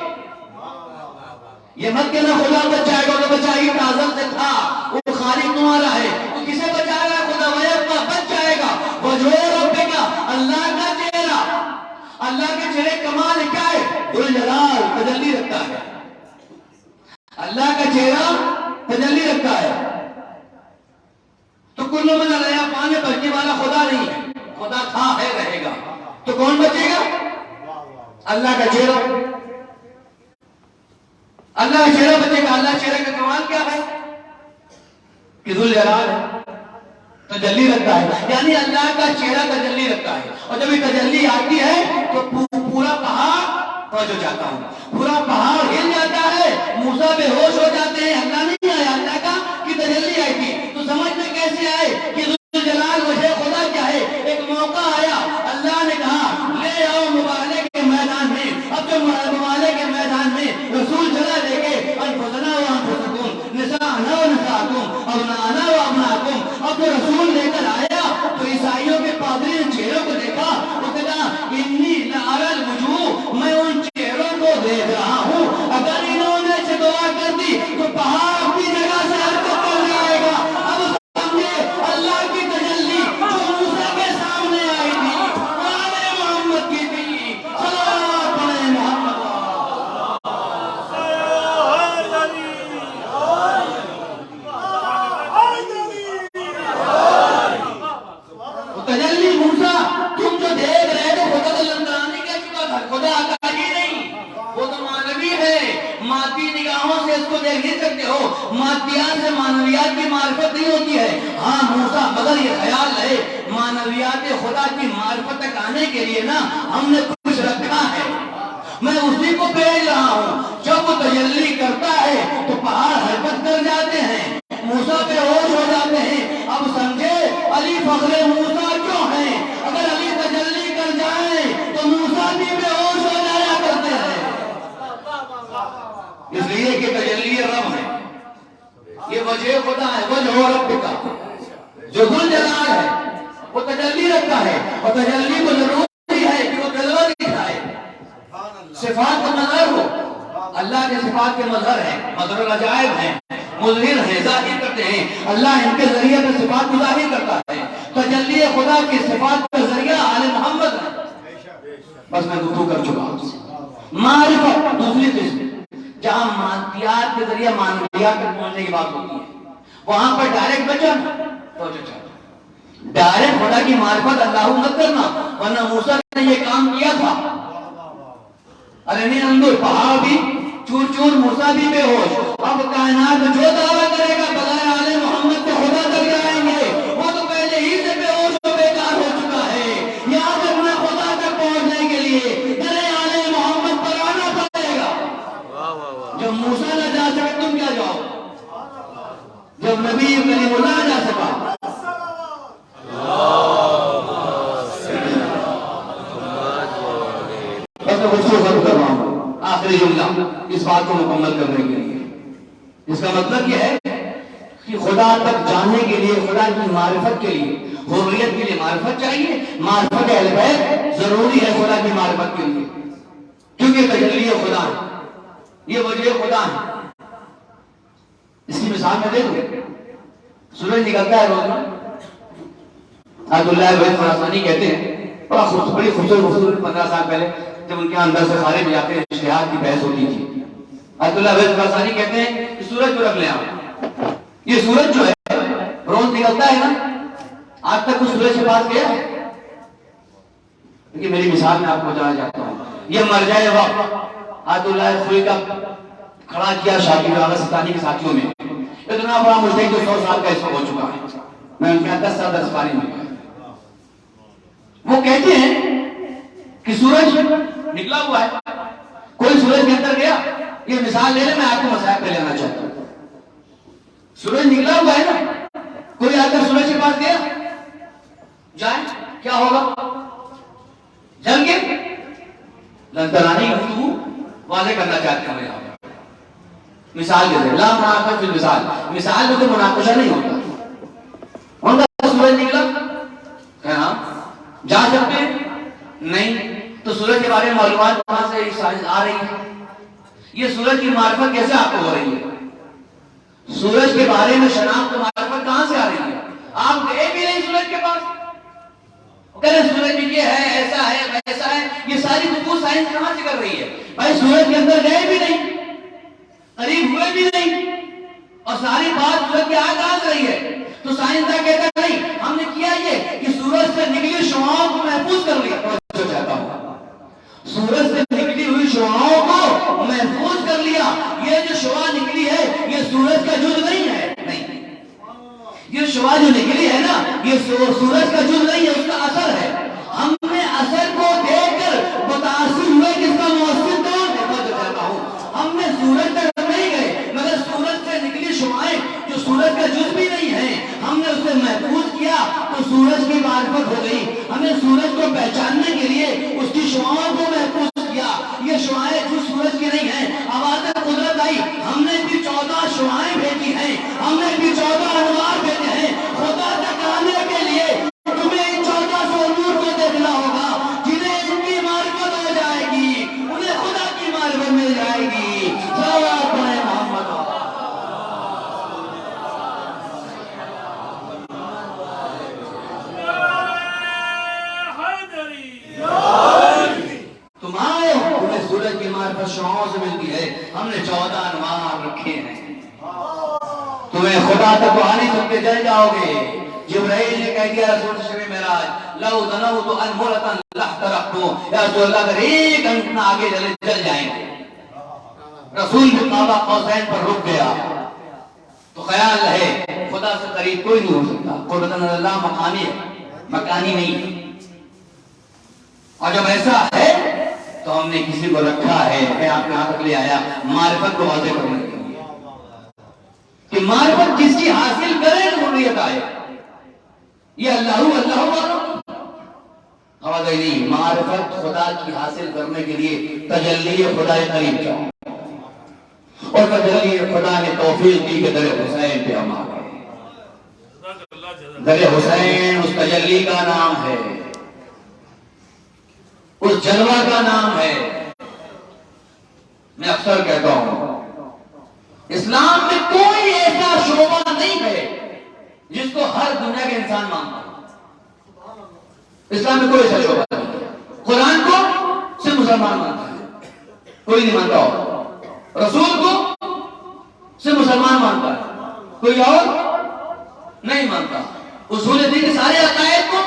یہ مت کہنا خدا بچائے گا، تو بچائے گا، ازل سے تھا، وہ خالق تمہارا ہے. تو کسے بچائے گا؟ خدا ویبقی، بچ جائے گا. وجہ رب کا، اللہ کا چہرہ. اللہ کے چہرے کمال کیا ہے؟ ذو الجلال، تجلی رکھتا ہے. اللہ کا چہرہ تجلی رکھتا ہے. تو کل من علیہا فان میں بچنے والا خدا نہیں ہے، خدا تھا، ہے، رہے گا. تو کون بچے گا؟ اللہ کا چہرہ. اللہ کا چہرہ بچے گا. اللہ چہرے کا کمال کیا ہے؟ کہ ذو الجلال ہے، تجلی رکھتا ہے. یعنی اللہ کا چہرہ تجلی رکھتا ہے. اور جب یہ تجلی آتی ہے تو پورا پہاڑ توجہ جاتا ہوں، پورا پہاڑ ہل جاتا ہے. موسیٰ بے ہوش ہو جاتے ہیں. اللہ نہیں آیا، اللہ کا کی تجلی آئی تھی. تو سمجھ میں کیسے آئے کہ ذو الجلال وجہ خدا کیا ہے؟ ایک موقع آیا، اللہ نے کہا لے آؤ مبارک کے میدان میں. اب جو مبارک کے میدان میں رسول چلا لے کے انفسنا و انفسکم، نساءنا و نساءکم، ابناءنا و ابناءکم. اب جو رسول لے کر آیا تو عیسائیوں کے پادری نے چہروں کو دیکھا، وہ کہا انی لأری الوجوہ، میں ان چہروں کو دیکھ رہا ہوں. اگر انہوں نے سے دعا کر دی تو پہاڑ اپنی جگہ سے حرکت کر جائے گا. اب سمجھے اللہ کی تجلی جو موسیٰ کے سامنے آئی تھی آل محمد کی تھی. صلوات علی محمد. تجلی موسیٰ تم جو دیکھ رہے تو خدا تلندرانی کہہ چکا تھا. خدا آتا ہی نہیں، وہ تو مانوی ہے. مادی نگاہوں سے اس کو دیکھ نہیں سکتے ہو. مادیات سے مانویات کی معرفت نہیں ہوتی ہے. ہاں موسیٰ، مگر یہ خیال رہے مانویات خدا کی معرفت تک آنے کے لیے نا ہم نے کچھ رکھا ہے. میں اسی کو بھیج رہا ہوں. جب وہ تجلی کرتا ہے تو پہاڑ حرکت کر جاتے ہیں، موسیٰ بے ہوش ہو جاتے ہیں. اب سمجھے علی فخر موسیٰ کیوں ہیں؟ اگر علی تجلی کر جائیں تو موسیٰ بھی بے ہوش ہو جایا کرتے ہیں. اس لیے کہ تجلی رب ہے، یہ وجہ خدا ہے. وجہ رب کا جو ذو الجلال ہے وہ تجلی رکھتا ہے. اور تجلی کو ضروری ہے کہ وہ جلوہ دکھائے، صفات کا مظہر ہو. اللہ کے صفات کے مظہر ہیں، مظہر العجائب ہیں، مظہر ہیں، ظاہر کرتے ہیں. اللہ ان کے ذریعے میں صفات کو ظاہر کرتا ہے. تجلی خدا کی صفات کا ذریعہ آل محمد ہے. بس میں گفتگو کر چکا ہوں. معرفت دوسری قسم، جہاں مادیات کے ذریعے معنویات تک پہنچنے کی بات ہوتی ہے، وہاں پر ڈائریکٹ بچا توجہ چاہتا. ڈائریکٹ خدا کی معرفت اللہ مت کرنا، ورنہ موسیٰ نے یہ کام کیا تھا. ارے نہیں اندر پہاڑ بھی چور چور، موسیٰ بھی بے ہوش. اب کائنات جو دعویٰ کرے گا بغیر آل محمد کے خدا تک جائیں گے، وہ تو پہلے ہی سے بے ہوش و بیکار ہو چکا ہے. یاد رکھنا خدا تک پہنچنے کے لیے درے آل محمد پر آنا پڑے گا. جب موسیٰ نہ جا سکے تم کیا جاؤ؟ جب نبی کلیم اللہ جا سکا. آخری جملہ اس بات کو مکمل کرنے کے لیے، اس کا مطلب یہ ہے کہ خدا تک جانے کے لیے، خدا کی معرفت کے لیے، حریت کے لیے معرفت چاہیے. معرفت اہل بیت ضروری ہے خدا کی معرفت کے لیے، کیونکہ تجلی خدا ہے، یہ وجہ خدا ہے. اس کی مثال میں دے دوں. سورج نکلتا ہے روز میں، عبد اللہ بن خراسانی کہتے ہیں بڑی خوبصورت 15 سال پہلے جب ان کے اندر سے خارج جاتے ہیں اجتہاد کی بحث ہوتی تھی. عبد اللہ بن خراسانی کہتے ہیں کہ سورج کو رکھ لیں آپ. یہ سورج جو ہے روز نکلتا ہے نا, آج تک اس سورج کے پاس گیا ہے؟ میری مثال میں آپ کو بتانا چاہتا ہوں. یہ مرجع وقت عبد اللہ خوئی کا کھڑا کیا شاکر آغا ستانی کے ساتھیوں میں. اتنا بڑا مجتہد جو 100 سال کا اس وقت ہو چکا ہے, میں ان کے 10 سال درس پانی میں گیا. وہ کہتے ہیں کہ سورج نکلا ہوا ہے, کوئی سورج کے اندر گیا. یہ مثال لے لیں, میں آپ کو مسائل پہ لینا چاہتا ہوں. سورج نکلا ہوا ہے نا, کوئی آ کر سورج کے پاس گیا جائے کیا ہوگا؟ جل کے لنترانی گفتگو واضح کرنا چاہتے ہیں یہاں پر. مثال کے لا مناقشہ فی المثال, مثال میں کوئی مناقشہ نہیں ہوتا. ان کا سورج نکلا ہاں جا سکتے ہیں نہیں, تو سورج کے بارے میں معلومات کہاں سے سائنس آ رہی ہے؟ یہ سورج کی معرفت کیسے آپ کو ہو رہی ہے؟ سورج کے بارے میں شناخت معرفت کہاں سے آ رہی ہے؟ آپ گئے بھی نہیں سورج کے پاس, کہتے سورج میں یہ ہے, ایسا ہے, ویسا ہے. یہ ساری گفتگو سائنس کہاں سے کر رہی ہے؟ بھائی سورج کے اندر گئے بھی نہیں, قریب ہوئے بھی نہیں, اور ساری بات سورج کے آگ آ رہی ہے. تو سائنس کا کہتا ہے نہیں, ہم نے کیا یہ کہ سورج سے نکلی شعاعوں کو محفوظ کر لیا. چاہتا ہوں سورج سے نکلی ہوئی شعاعوں کو محفوظ کر لیا. یہ جو شعاع نکلی ہے یہ سورج کا جز نہیں ہے. نہیں, یہ شعاع جو نکلی ہے نا یہ سورج کا جز نہیں ہے, اس کا اثر ہے. ہم نے اثر کو دیکھ کر متاثر ہوئے کہ اس کا مؤثر کون ہے. میں کہتا ہوں ہم نے سورج تک نہیں گئے, مگر سورج سے نکلی شعاعیں جو سورج کا جز بھی نہیں ہے ہم نے اسے محفوظ کیا تو سورج کی معرفت ہو گئی. ہم نے سورج کو پہچاننے کے لیے اس کی شعاعوں کو محفوظ کیا. یہ شعاعیں جو سورج کی نہیں ہیں, آواز قدرت آئی, ہم نے بھی 14 شعاعیں بھیجی ہیں, ہم نے بھی 14 انوار بھیجے ہیں خدا تک آنے کے لیے. تمہیں ان 1400 نور کو دیکھنا ہوگا جنہیں ان کی معرفت ہو جائے گی, انہیں خدا کی معرفت مل جائے گی. صلوات پڑھیں محمد. شعاعوں سے ملتی ہے. ہم نے 14 انوار رکھے ہیں. تمہیں خدا تک تو آنے سکتے جل جاؤ گے. جبرائیل نے کہہ دیا رسول شب معراج لو دنوت انمرتا لحترقتو, یا رسول اللہ اگر ایک انٹنا آگے جل جائیں گے. رسول بھی قاب قوسین پر رک گیا. تو خیال ہے خدا سے قریب کوئی نہیں ہو سکتا. قربتن اللہ مقامی ہے, مکانی نہیں. اور جب ایسا ہے تو ہم نے کسی کو رکھا ہے. میں آپ کے یہاں تک لے آیا معرفت کو واضح کرنے کے لیے کہ معرفت جس کی حاصل کرے ضروریت آئے. یہ اللہ والوں آواز نہیں, معرفت خدا کی حاصل کرنے کے لیے تجلی خدا قریب جاؤ. اور تجلی خدا نے توفیق دی کہ در حسین پہ ہم آ گئے. در حسین اس تجلی کا نام ہے, اس جلوہ کا نام ہے. میں اکثر کہتا ہوں اسلام میں کوئی ایسا شعبہ نہیں ہے جس کو ہر دنیا کے انسان مانتا ہے. اسلام میں کوئی ایسا شعبہ نہیں ہے. قرآن کو صرف مسلمان مانتا ہے, کوئی نہیں مانتا. اور رسول کو صرف مسلمان مانتا ہے, کوئی اور نہیں مانتا. اصول دین کے سارے عقائد کو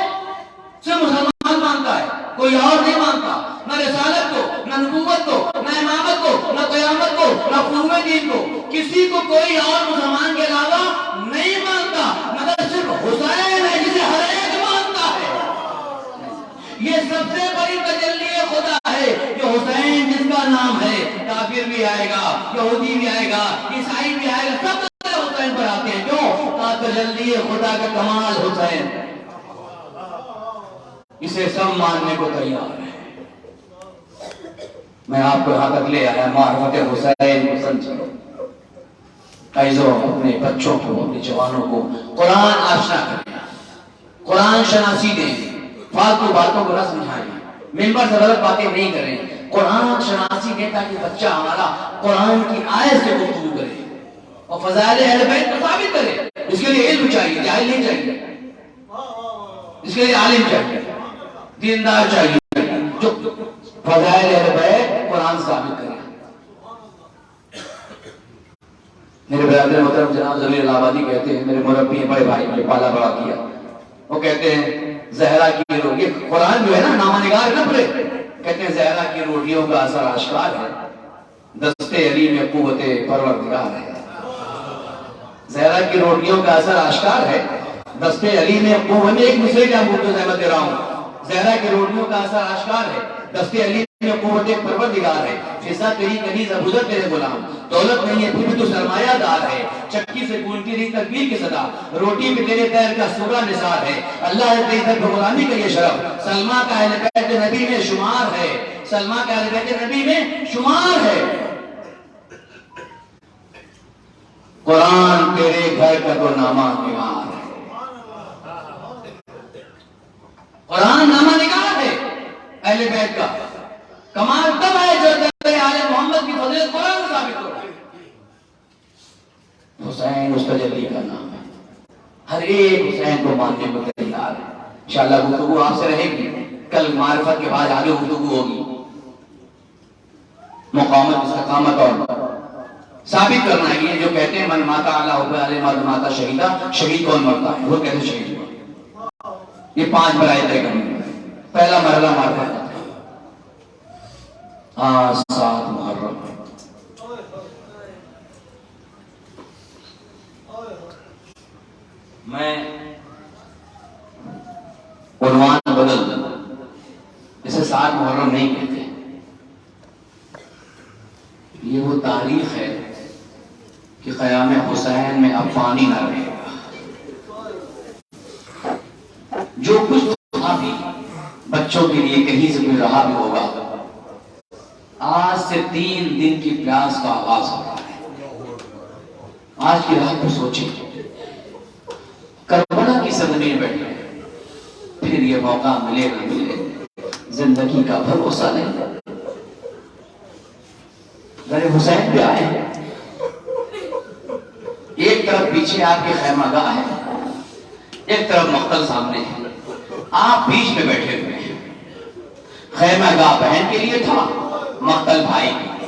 صرف مسلمان مانتا ہے, کوئی اور نہیں مانتا. نہ رسالت کو, نہ نبوت کو, نہ امامت کو, نہ قیامت کو, نہ قوم دین کو, کسی کو کوئی اور مسلمان کے علاوہ نہیں مانتا, مگر صرف حسین ہے جسے ہر ایک مانتا ہے. یہ سب سے بڑی تجلی خدا ہے کہ حسین جس کا نام ہے, کافر بھی آئے گا, یہودی بھی آئے گا, عیسائی بھی آئے گا, سب حسین پر آتے ہیں. کیوں؟ تجلی خدا کا کمال حسین, اسے سب ماننے کو تیار ہے. میں آپ کو یہاں تک لے آیا معرفت حسین کو سمجھو. عزیزو, اپنے بچوں کو, اپنے جوانوں کو قرآن آشنا کریں, قرآن شناسی دیں, فالتو باتوں کو نہ سمجھائیں, ممبر سے غلط باتیں نہیں کریں. قرآن شناسی دیں تاکہ بچہ ہمارا قرآن کی آیت سے گفتگو کرے اور فضائل اہل بیت کو ثابت کرے. اس کے لیے علم چاہیے, جاہل نہیں چاہیے. اس کے لیے عالم چاہیے، دیندار چاہیے جو فضائل اہل بیت قرآن ثابت کرے۔ میرے برادر محترم جناب ضمیر الہٰبادی کہتے ہیں، میرے مربی ہیں، بڑے بھائی مجھے پالا بڑا کیا، وہ کہتے ہیں زہرا کی روٹی، قرآن جو ہے نا نامہ نگار نہ پڑے، کہتے ہیں زہرا کی روٹیوں کا اثر آشکار ہے، دستے علی میں قوت پروردگار ہے۔ زہرا کی روٹیوں کا اثر آشکار ہے، دستے علی میں قوت، ایک دوسرے کا مرتضی احمد دے رہا ہوں، زہرا کی روٹیوں کا اثر آشکار ہے، دستے علی میں قوت پروردگار ہے، فضا تیری کنیز ابوذر تیرے غلام، دولت نہیں ہے پھر بھی تو سرمایہ دار ہے، چکی سے گونجتی رہی تکبیر کی صدا، روٹی پہ تیرے پیر کا سورہ نثار ہے، اللہ ہے تیری طرف غلامی کا یہ شرف، سلمہ کا اہل بیت نبی میں شمار ہے، سلمہ کا اہل بیت نبی میں شمار ہے۔ قرآن تیرے گھر کا تو نامہ نگار ہے، قرآن نامہ نگار ہے اہل بیت کا۔ کمال تب ہے جو در آل محمد کی فضیلت قرآن ثابت ہو۔ حسین اس تجلی کا نام ہے، ہر ایک حسین کو ماننے کو تیار ہے۔ انشاءاللہ گفتگو آپ سے رہے گی، کل معرفت کے بعد آگے گفتگو ہوگی، مقامت استقامت اور ثابت کرنا ہے۔ یہ جو کہتے ہیں من ماتا علی حب علی ماتا شہیدہ، شہید کون مرتا ہے؟ وہ کہتے ہیں شہید ہوا۔ یہ 5 برائے طے کریں گے۔ پہلا مرحلہ معرفت کا، آج 7 محرم، میں عنوان بدل دوں، اسے 7 محرم نہیں کہتے، یہ وہ تاریخ ہے کہ قیام حسین میں اب پانی نہ رہے گا۔ جو کچھ تھا بھی بچوں کے لیے کہیں سے کوئی رہا بھی ہوگا، آج سے 3 دن کی پیاس کا آغاز ہو رہا ہے۔ آج کی رات کو سوچیں، کربلا کی سرزمین بیٹھے ہیں، پھر یہ موقع ملے نہ ملے، زندگی کا بھروسہ نہیں۔ ذرا حسین پہ آئے، ایک طرف پیچھے آپ کی خیمہ گاہ ہے، ایک طرف مقتل سامنے ہے، آپ بیچ میں بیٹھے ہوئے ہیں۔ خیمہ گاہ بہن کے لیے تھا، مقتل بھائی کی،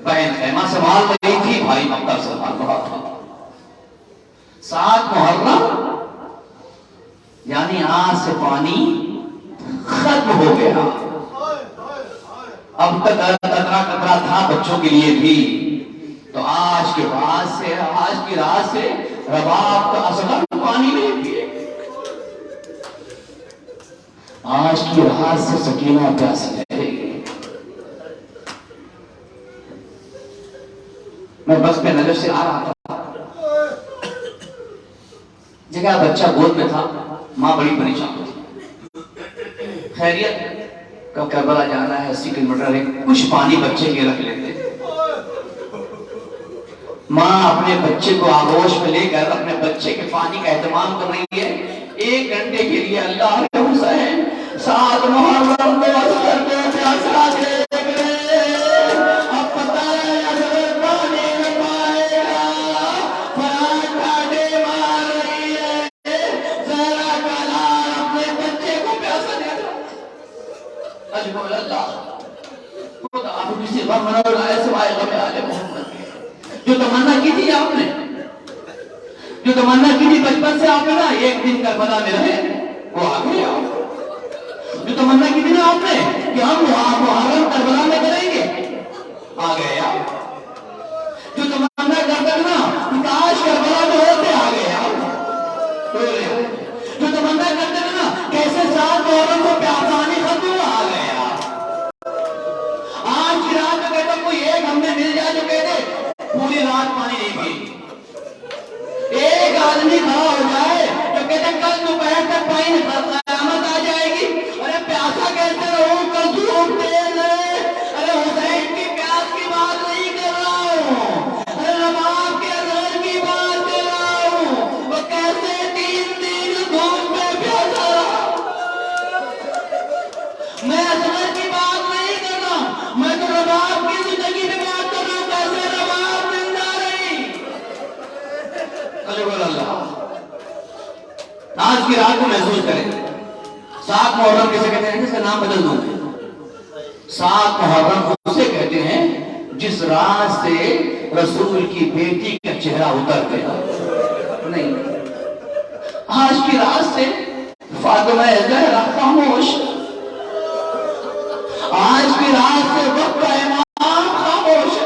بہن خیمہ سنبھال رہی تھی، بھائی مقتل سنبھال رہا تھا۔ 7 محرم یعنی آج سے پانی ختم ہو گیا۔ اب تک قطرہ قطرہ تھا بچوں کے لیے بھی، تو آج کے بعد سے، آج کی رات سے رباب کا اصغر پانی نہیں پیے، آج کی رات سے سکینہ پیاسی رہے گی۔ میں بس پہ نجف سے آ رہا تھا، جگہ بچہ گود میں تھا، ماں بڑی پریشان تھی، خیریت کب کربلا جانا ہے، 80 کلومیٹر ہے، کچھ پانی بچے کے رکھ لیتے۔ ماں اپنے بچے کو آغوش میں لے کر اپنے بچے کے پانی کا اہتمام کر رہی ہے۔ 1 گھنٹے کے لیے اللہ کے حسین 7 محرم کو اثر کو پیاسا دیکھ لے، اب پتہ ہے اگر پانی نہ پائے گا، فرات کاٹے مار رہی ہے، زہرا کا لال اپنے بچے کو پیاسا دیکھ رہا۔ اجمل اللہ خود آپ کسی غم نہ اڑائے سوائے غم آل محمد۔ جو تمنا کی تھی آپ نے، جو تمنا کی تھی بچپن سے آپ نے نا، ایک دن کربلا میں رہے، وہ آ گئے آپ۔ جو تمنا کی تھی نا آپ نے کہ ہم محرم کربلا میں کریں گے، آ گئے آپ۔ جو تمنا کرتے نا کہ کاش کربلا میں ہوتے، آ گئے آپ۔ جو تمنا کرتے نا کیسے 7 محرم کو پیاسانی ختم ہوا، آ گئے آپ۔ آج کی رات میں کہتا کوئی ایک ہم نے مل جائے جو کہتے پوری رات پانی نہیں پی، ایک آدمی کھڑا ہو جائے جو کہتے کل دوپہر تک پانی قیامت آ جائے گی، ارے پیاسا کیسے رہوں، کل دھوپ تیز ہے، ارے حسین کی پیاس کی بات نہیں کر رہا ہوں، ارے رباب کے اثر کی بات کر رہا ہوں، وہ کیسے 3 دن دھوپ میں پیاسا رہا۔ میں اثر کی بات نہیں کر رہا ہوں، میں تو رباب کی زندگی میں بات کر رہا ہوں، کیسے رباب زندہ رہی۔ اللہ آج کی رات کو محسوس کریں. 7 محرم کسے کہتے ہیں؟ جس کا نام بدل دوں. 7 محرم اسے کہتے ہیں جس رات سے رسول کی بیٹی کا چہرہ اتر گیا. نہیں، آج کی رات سے فاطمہ زہرا خاموش. آج کی رات سے وقت کا امام خاموش.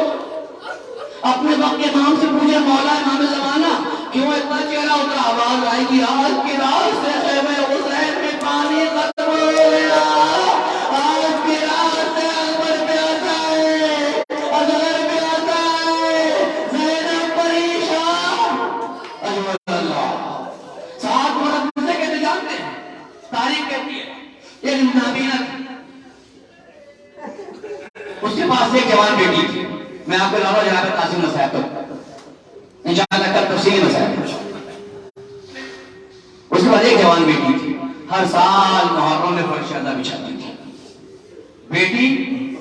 اپنے وقت کے امام سے پوچھے مولا امام زمانہ کیوں اتنا چہرہ اترا؟ آواز آئی کہ آج کی رات سے خیمہ حسین میں پانی ختم ہو گیا. آج کی رات سے اکبر پہ آتا ہے، اصغر پہ آتا ہے، زینب پریشان. اجمل اللہ. 7 مرد سے کہتے جانتے ہیں، تاریخ کہتی ہے ایک نابینا اس کے پاس ایک جوان بیٹی تھی. میں آپ کو لاؤں جناب قاسم مسائل تک انشاءاللہ کل تفصیلی مسائل. اس کے بعد ایک جوان بیٹی تھی، ہر سال محرم میں فرشادہ بچھاتی تھی. بیٹی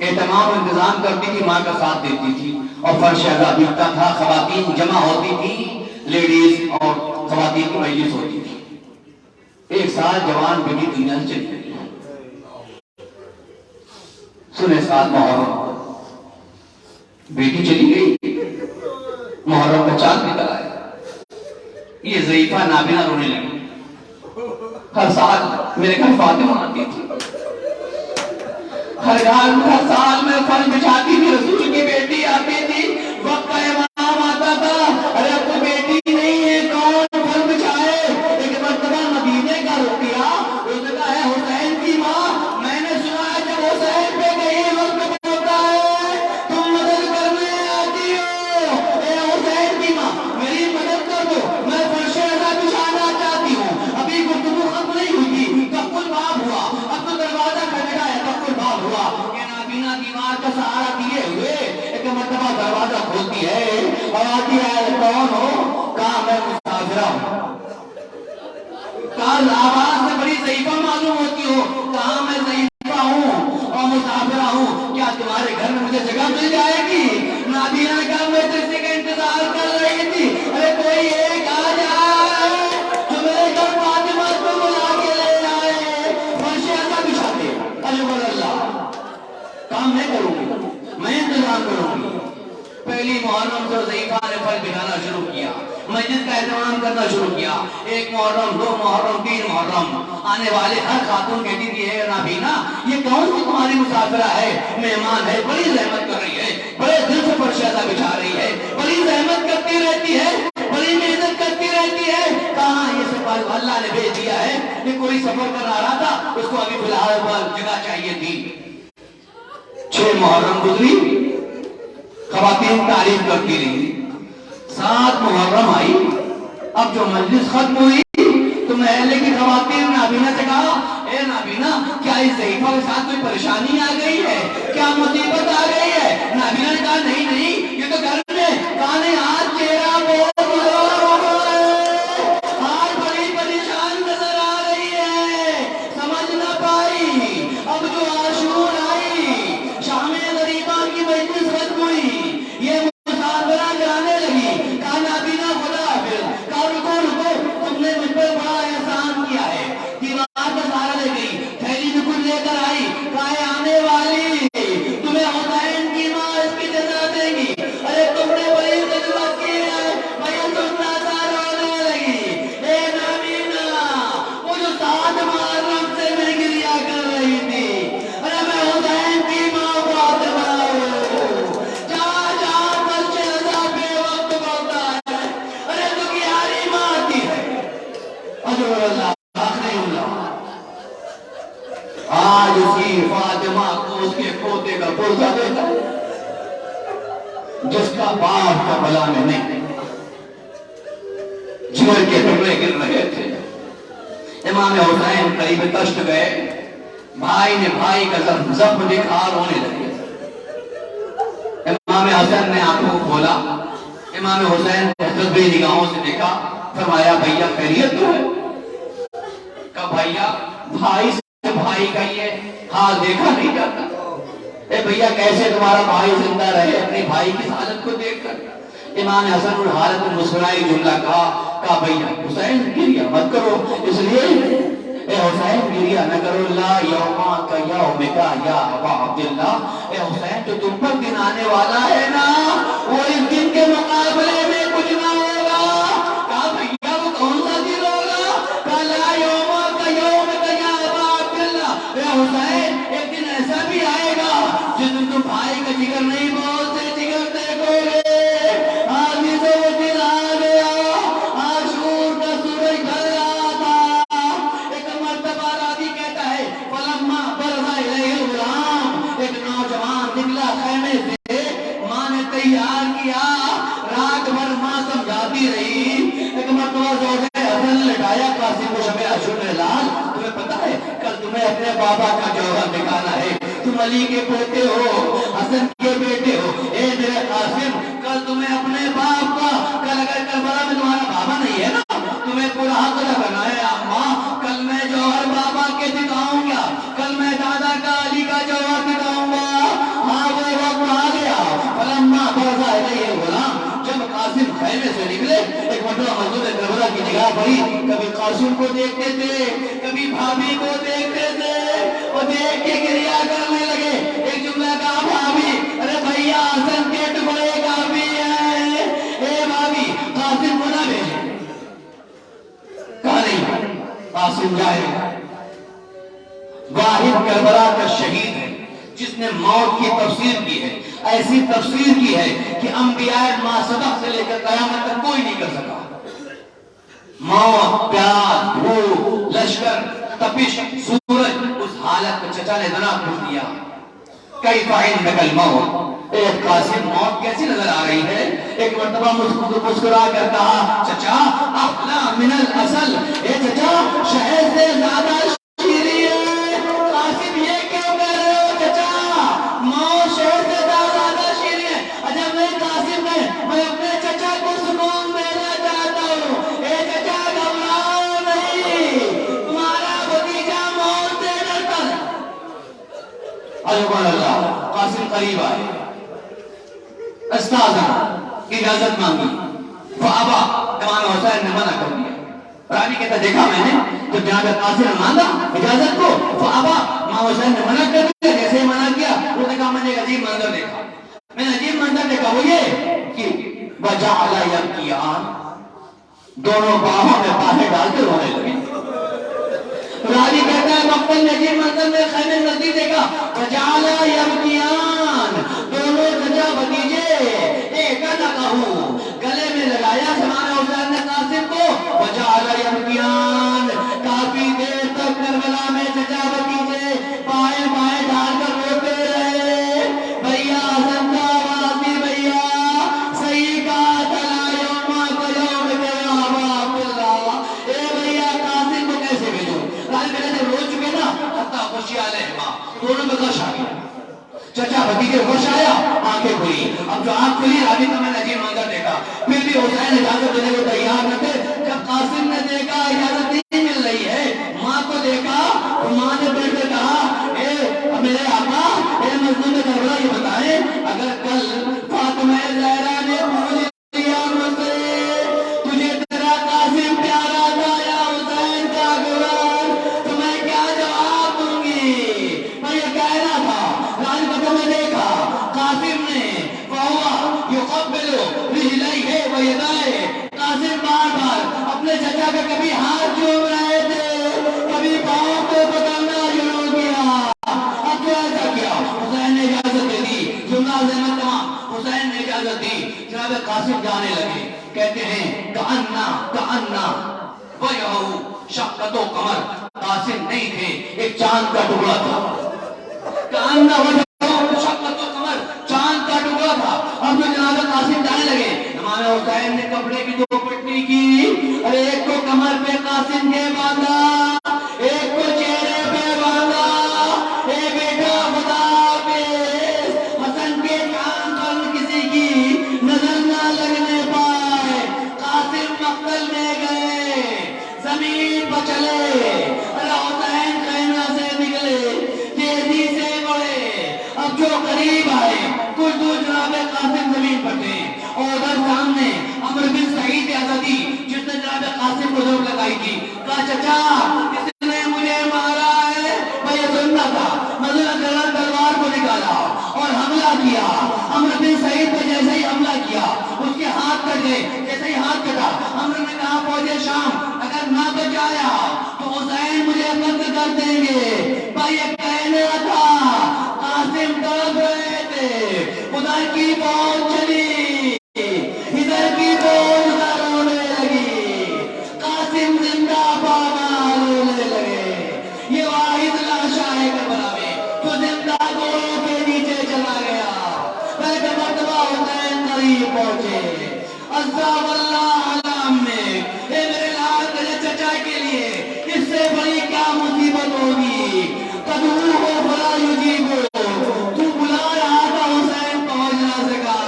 اہتمام و انتظام کرتی تھی، ماں کا ساتھ دیتی تھی اور فرشادہ بچتا تھا. خواتین جمع ہوتی تھی، لیڈیز اور خواتین کی مجلس ہوتی تھی. ایک سال جوان بیٹی دنیا سے چلی گئی. سنے 7 محرم بیٹی چلی گئی، محرم کا چاند نکل آیا. یہ ضعیفہ نابینا رونے لگی. ہر سال میرے گھر فاطمہ آتی تھی، ہر سال میں فرش بچھاتی تھی، رسول کی بیٹی آتی تھی. وقت کا امام آتا تھا، ارے اب تو بیٹی نہیں ہے، کون فرش بچھائے؟ ایک مرتبہ مدینے کا رکیا، اس نے کہا ہے حسین کی ماں، میں نے سنا ہے جب حسین پہ گئی وقت ہوتا ہے تم مدد کرنے آتی ہو. اے حسین کی ماں میری مدد کر دو، میں فرش ایسا بچھانا چاہتی ہوں. ابھی گفتگو ختم نہیں ہوئی تھی، تب باب ہوا. اب تو دروازہ کھٹکھٹایا، تب باب ہوا. یہ نابینا دیوار کا سہارا دیے ہوئے ایک مرتبہ دروازہ کھولتی ہے اور آتی ہے. کون ہو؟ کہا میں مسافرہ ہوں. کہا آواز سے بڑی ضعیفہ معلوم ہوتی ہو. کہا میں ضعیفہ ہوں اور مسافرہ ہوں، کیا تمہارے گھر میں مجھے جگہ مل جائے گی؟ نابینا نے کہا میں اسی کا انتظار کر رہی تھی. ارے کوئی ایک آ جائے جو میرے گھر فاطمہ کو بلا کے لے جائے، فرش ایسا بچھا دے. اجمل اللہ. کام میں کروں گی، میں انتظام کروں گی. پہلی محرم سے ضعیفہ نے فرش بچھانا شروع کیا، مسجد کا اہتمام کرنا شروع کیا. 1 محرم، 2 محرم، 3 محرم. آنے والے ہر خاتون کہتی تھی اے نابینا یہ کون سی تمہاری مسافرہ ہے، مہمان ہے، بڑی زحمت کر رہی ہے، بڑے دل سے فرشادہ بچھا رہی ہے، بڑی زحمت کرتی رہتی ہے، بڑی محنت کرتی رہتی ہے. کہاں یہ سفر اللہ نے بھیج دیا ہے. یہ کوئی سفر کر رہا تھا، اس کو ابھی فی الحال جگہ چاہیے تھی. 6 محرم گزری، خواتین تعریف کرتی رہی. 7 محرم آئی، اب جو مجلس ختم ہوئی تو محلے کی خواتین نابینا سے کہا اے نابینا کیا اس ضعیفہ کے ساتھ کوئی پریشانی آ گئی ہے، کیا مصیبت آ گئی ہے؟ نابینا نے کہا نہیں نہیں، یہ تو گھر میں. کہا نہیں، آج چہرہ بہت اداس ہو رہا ہے، آج بڑی پریشان نظر آ رہی ہے. سمجھ نہ پائی. اب جو عاشور آئی، شام غریبہ کی مجلس ختم ہوئی، یہ مسافرہ جانے لگی. کہا نابینا خدا حافظ. کہا رکو رکو، تم نے مجھ پر بڑا احسان کیا ہے. دیوار کا سہارا لے گئی، تھیلی میں کچھ لے کر آئی. کہا آنے والی تمہیں حسین کی ماں اس کی جزا دے گی. ارے تم نے بڑی خدمت کی ہے. میں سننا تھا، رونے لگی. اے نابینا وہ جو 7 محرم سے میں گریا کر رہی تھی، ارے میں حسین کی ماں فاطمہ ہوں. جہاں جہاں فرش رضا بے وقت ہوتا ہے، ارے تو کیاری ماں آتی ہے. اجمل اللہ. آخری اللہ. آج اسی فاطمہ کو اس کے پوتے کا پرزہ دیتا ہے جس کا باپ کا بلا میں نہیں. جگر کے ٹکڑے گر رہے تھے. امام حسین قریب تشت گئے، بھائی نے بھائی کا زخم دیکھا رونے لگے. امام حسن نے آنکھوں کو کھولا، امام حسین حسبی نگاہوں سے دیکھا، فرمایا بھیا خیریت تو ہے؟ کہا بھیا بھائی سے بھائی کا یہ حال دیکھا نہیں جاتا. اے بھیا کیسے تمہارا بھائی زندہ رہے اپنے بھائی کی حالت کو دیکھ کر؟ امام حسن اور حالت میں مسکرائی جملہ کہا کہا بھئی حسین گریہ مت کرو، اس لیے اے حسین گریہ نہ کرو، لا یوما کا یومکا یا ابا عبداللہ، اے حسین جو تم پر دن آنے والا ہے نا وہ اس دن کے مقابلے میں کچھ نہ ہوگا۔ کہا بھیا وہ کون سا دن ہوگا؟ کہا لا یوما کا یومکا یا ابا عبداللہ، اے حسین ایک دن ایسا بھی آئے گا جس دن تم بھائی کا جگر نہیں بولتے جگر دیکھو گے۔ آج ہی تو وہ دن آ گیا، عاشور کا سورج ڈھل رہا تھا، ایک مرتبہ راوی کہتا ہے فلما برز الیہ الغلام، ایک نوجوان نکلا خیمے سے، ماں نے تیار کیا، رات بھر ماں سمجھاتی رہی، ایک مرتبہ زوجہ حسن لٹایا قاسم کو شب عاشور نے، لال تمہیں پتا ہے کل تمہیں اپنے بابا کا جوہر دکھانا ہے، تم علی کے پوتے ہو، حسن کے بیٹے ہو، اے میرے قاسم کل تمہیں اپنے باپ کا، کل اگر کربلا میں تمہارا بابا نہیں ہے نا تمہیں پورا حق ادا کرنا ہے۔ اماں کل میں جوہر بابا کے دکھاؤں گا، کل میں دادا کا علی کا جوہر دکھاؤں گا۔ ہاں وہ وقت آ گیا، فلما برز الیہ الغلام، جب قاسم خیمے سے نکلے ایک مرتبہ حضور کربلا کی نگاہ پڑی، کبھی قاسم کو دیکھتے تھے کبھی بھابھی کو دیکھتے تھے، وہ دیکھ کے گریہ کرنے لگے، ایک جملہ کہا بھابھی ارے بھیا حسن کے ٹکڑے کافی ہیں، اے بھابھی قاسم کو نہ بھیجے، کہا نہیں قاسم جائے گا۔ واحد کربلا کا شہید ہے جس نے موت کی تفسیر کی ہے، ایسی تفسیر کی ہے کہ انبیاء ما سبق سے لے کر قیامت تک کوئی نہیں کر سکا۔ موت، پیاس، بھوک، لشکر، تپش، سورج، اس حالت میں چچا نے ذرا پوچھ دیا کیف عندک الموت، اے قاسم موت کیسی نظر آ رہی ہے؟ ایک مرتبہ مسکرا کر کہا چچا احلی من العسل، اے چچا شہد سے زیادہ شیریں ہے۔ قاسم یہ کیوں کہہ رہے ہو چچا؟ موت شہد سے زیادہ شیریں ہے۔ اجب نہیں قاسم ہے، میں اپنے چچا کو سکون دینا چاہتا ہوں، اے چچا گھبراؤ نہیں، تمہارا بھتیجا موت سے ڈرتا ہے۔ اللہ قاسم قریب آئے، استاذہ اجازت مانگی، فابا امام حسین نے منع کر دیا۔ رانی کہتا دیکھا میں نے جب جہاں پہ قاسم نے مانگا اجازت کو، فابا امام حسین نے منع کر دیا، جیسے ہی منع کیا وہ نے کہا میں نے ایک عجیب منظر دیکھا، میں نے عجیب منظر دیکھا، وہ یہ کہ وجعل یبکیان، دونوں باہوں میں باہیں ڈال کے رونے لگے۔ راوی کہتا ہے مقتل نے عجیب منظر میں خیمے نزدیک دیکھا، وجعل یبکیان، دونوں چچا بھتیجے ایک کہوں گلے میں لگایا زمانہ حسین نے قاسم کو، وجعل یبکیان، کافی دیر تک کربلا میں چچا بھتیجے بائیں بائیں ڈال کر روتے رہے۔ بھیا حسن کا آواز دی، بھیا صحیح کہا تلا یوما کو یوم کے ابا عبداللہ، اے بھیا قاسم کو کیسے بھیجو؟ راج میرے جب رو چکے نا حتی خوشی علیہما، دونوں میں غش آ گیا، چچا بھتیجے غش آیا، آنکھیں کھلی، اب جو آنکھ کھلی راوی کا میں نے عجیب منظر دیکھا، پھر بھی حسین اجازت دینے کو تیار نہ تھے۔ جب قاسم نے دیکھا اجازت نہیں مل رہی ہے، ماں کو دیکھا تو ماں نے بیٹھ کر کہا اے میرے آقا، اے مظلوم کربلا یہ بتائیں اگر کل فاطمہ زہرا نے پوچھ لیا مجھ سے تجھے تیرا قاسم پیارا تھا یا حسین کا گھر، تو میں کیا جواب دوں گی؟ میں یہ کہنا تھا۔ راج بکر نے دیکھا قاسم نے فہو یقبل رجلیہ و یدیہ، قاسم بار بار اپنے چچا کا کبھی ہاتھ چوم رہے تھے کبھی پاؤں کو پکڑنا شروع کیا۔ اب کیا ایسا کیا؟ حسین نے اجازت دے دی، جملہ زحمت تمام، حسین نے اجازت دی، جناب قاسم جانے لگے، کہتے ہیں کأنہ وجہہ شقۃ قمر، قاسم نہیں تھے ایک چاند کا ٹکڑا تھا، کأنہ وجہہ شقۃ قمر، چاند کا ٹکڑا تھا۔ اب جو جناب قاسم جانے لگے، امام حسین نے کپڑے کی دو پٹی کی، اور ایک کو کمر پہ قاسم کے باندھا، ایک کو چہرے پہ باندھا، اے بیٹا خدا حافظ، حسن کے چاند پر کسی کی نظر نہ لگنے پائے۔ قاسم مقتل میں گئے، زمین پر چلے، اور حسین خیمہ سے نکلے، تیزی سے بڑھے، قریب آئے، کچھ دور جناب قاسم زمین پر تھے، اور ادھر سامنے عمر بن سعید ازدی جس نے جناب قاسم کو ضرور لگائی تھی، کہا چچا اس نے مجھے مارا ہے، میں یہ سننا تھا، مزل تلوار کو نکالا اور حملہ کیا۔ عمر بن سعید نے جیسے ہی حملہ کیا اس کے ہاتھ کٹے، جیسے ہی ہاتھ کٹا عمر نے کہا فوج شام اگر نہ بچایا تو حسین مجھے قتل کر دیں گے۔ بھائی یہ کہنا تھا، قاسم تڑپ رہے تھے، ادھر کی فوج چلی، ادھر کی فوج رونے لگی، قاسم زندہ پامال رونے لگے۔ یہ واحد لاشا ہے کربلا میں جو زندہ گھوڑوں کے نیچے چلا گیا۔ پہلے مرتبہ حسین قریب پہنچے، عذاب اللہ علام میں، اے میرے لال تیرے چچا کے لیے اس سے بڑی کیا مصیبت ہوگی؟ تدعوہ فلا یجیبو، تو بلا رہا تھا حسین پہنچ نہ سکا،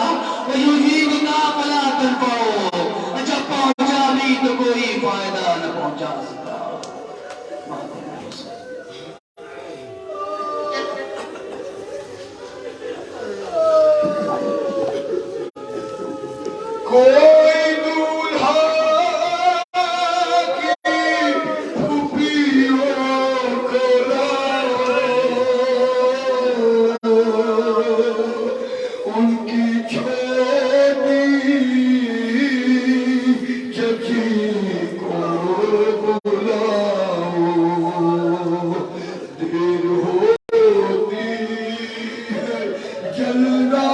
ویجیبک فلا تنفعو، جب پہنچا بھی تو کوئی فائدہ نہ پہنچا سکا۔ کوئی دولہا کی پھوپھیوں کو لاؤ، ان کی چھوٹی چچی کو بلاؤ، دیر ہوتی ہے جلنا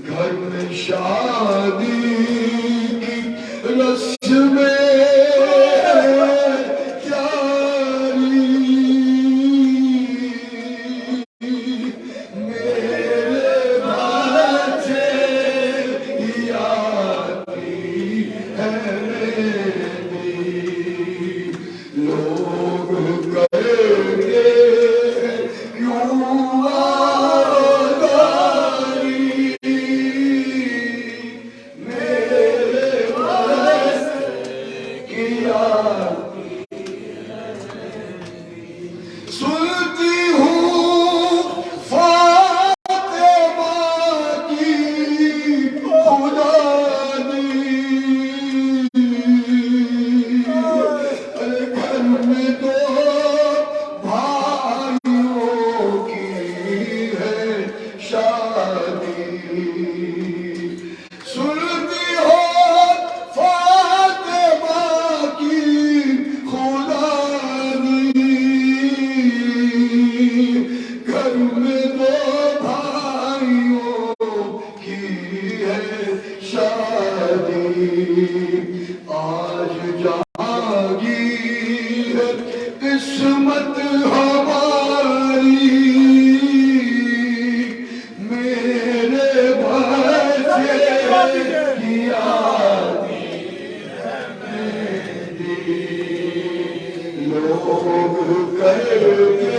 گھر میں شادی کی رسمیں جاری، میرے بچے یادی ہے میری، لوگ کہیں گے کیوں قسمت ہماری، میرے بچے کی یادی ہے میری، لوگ کہیں گے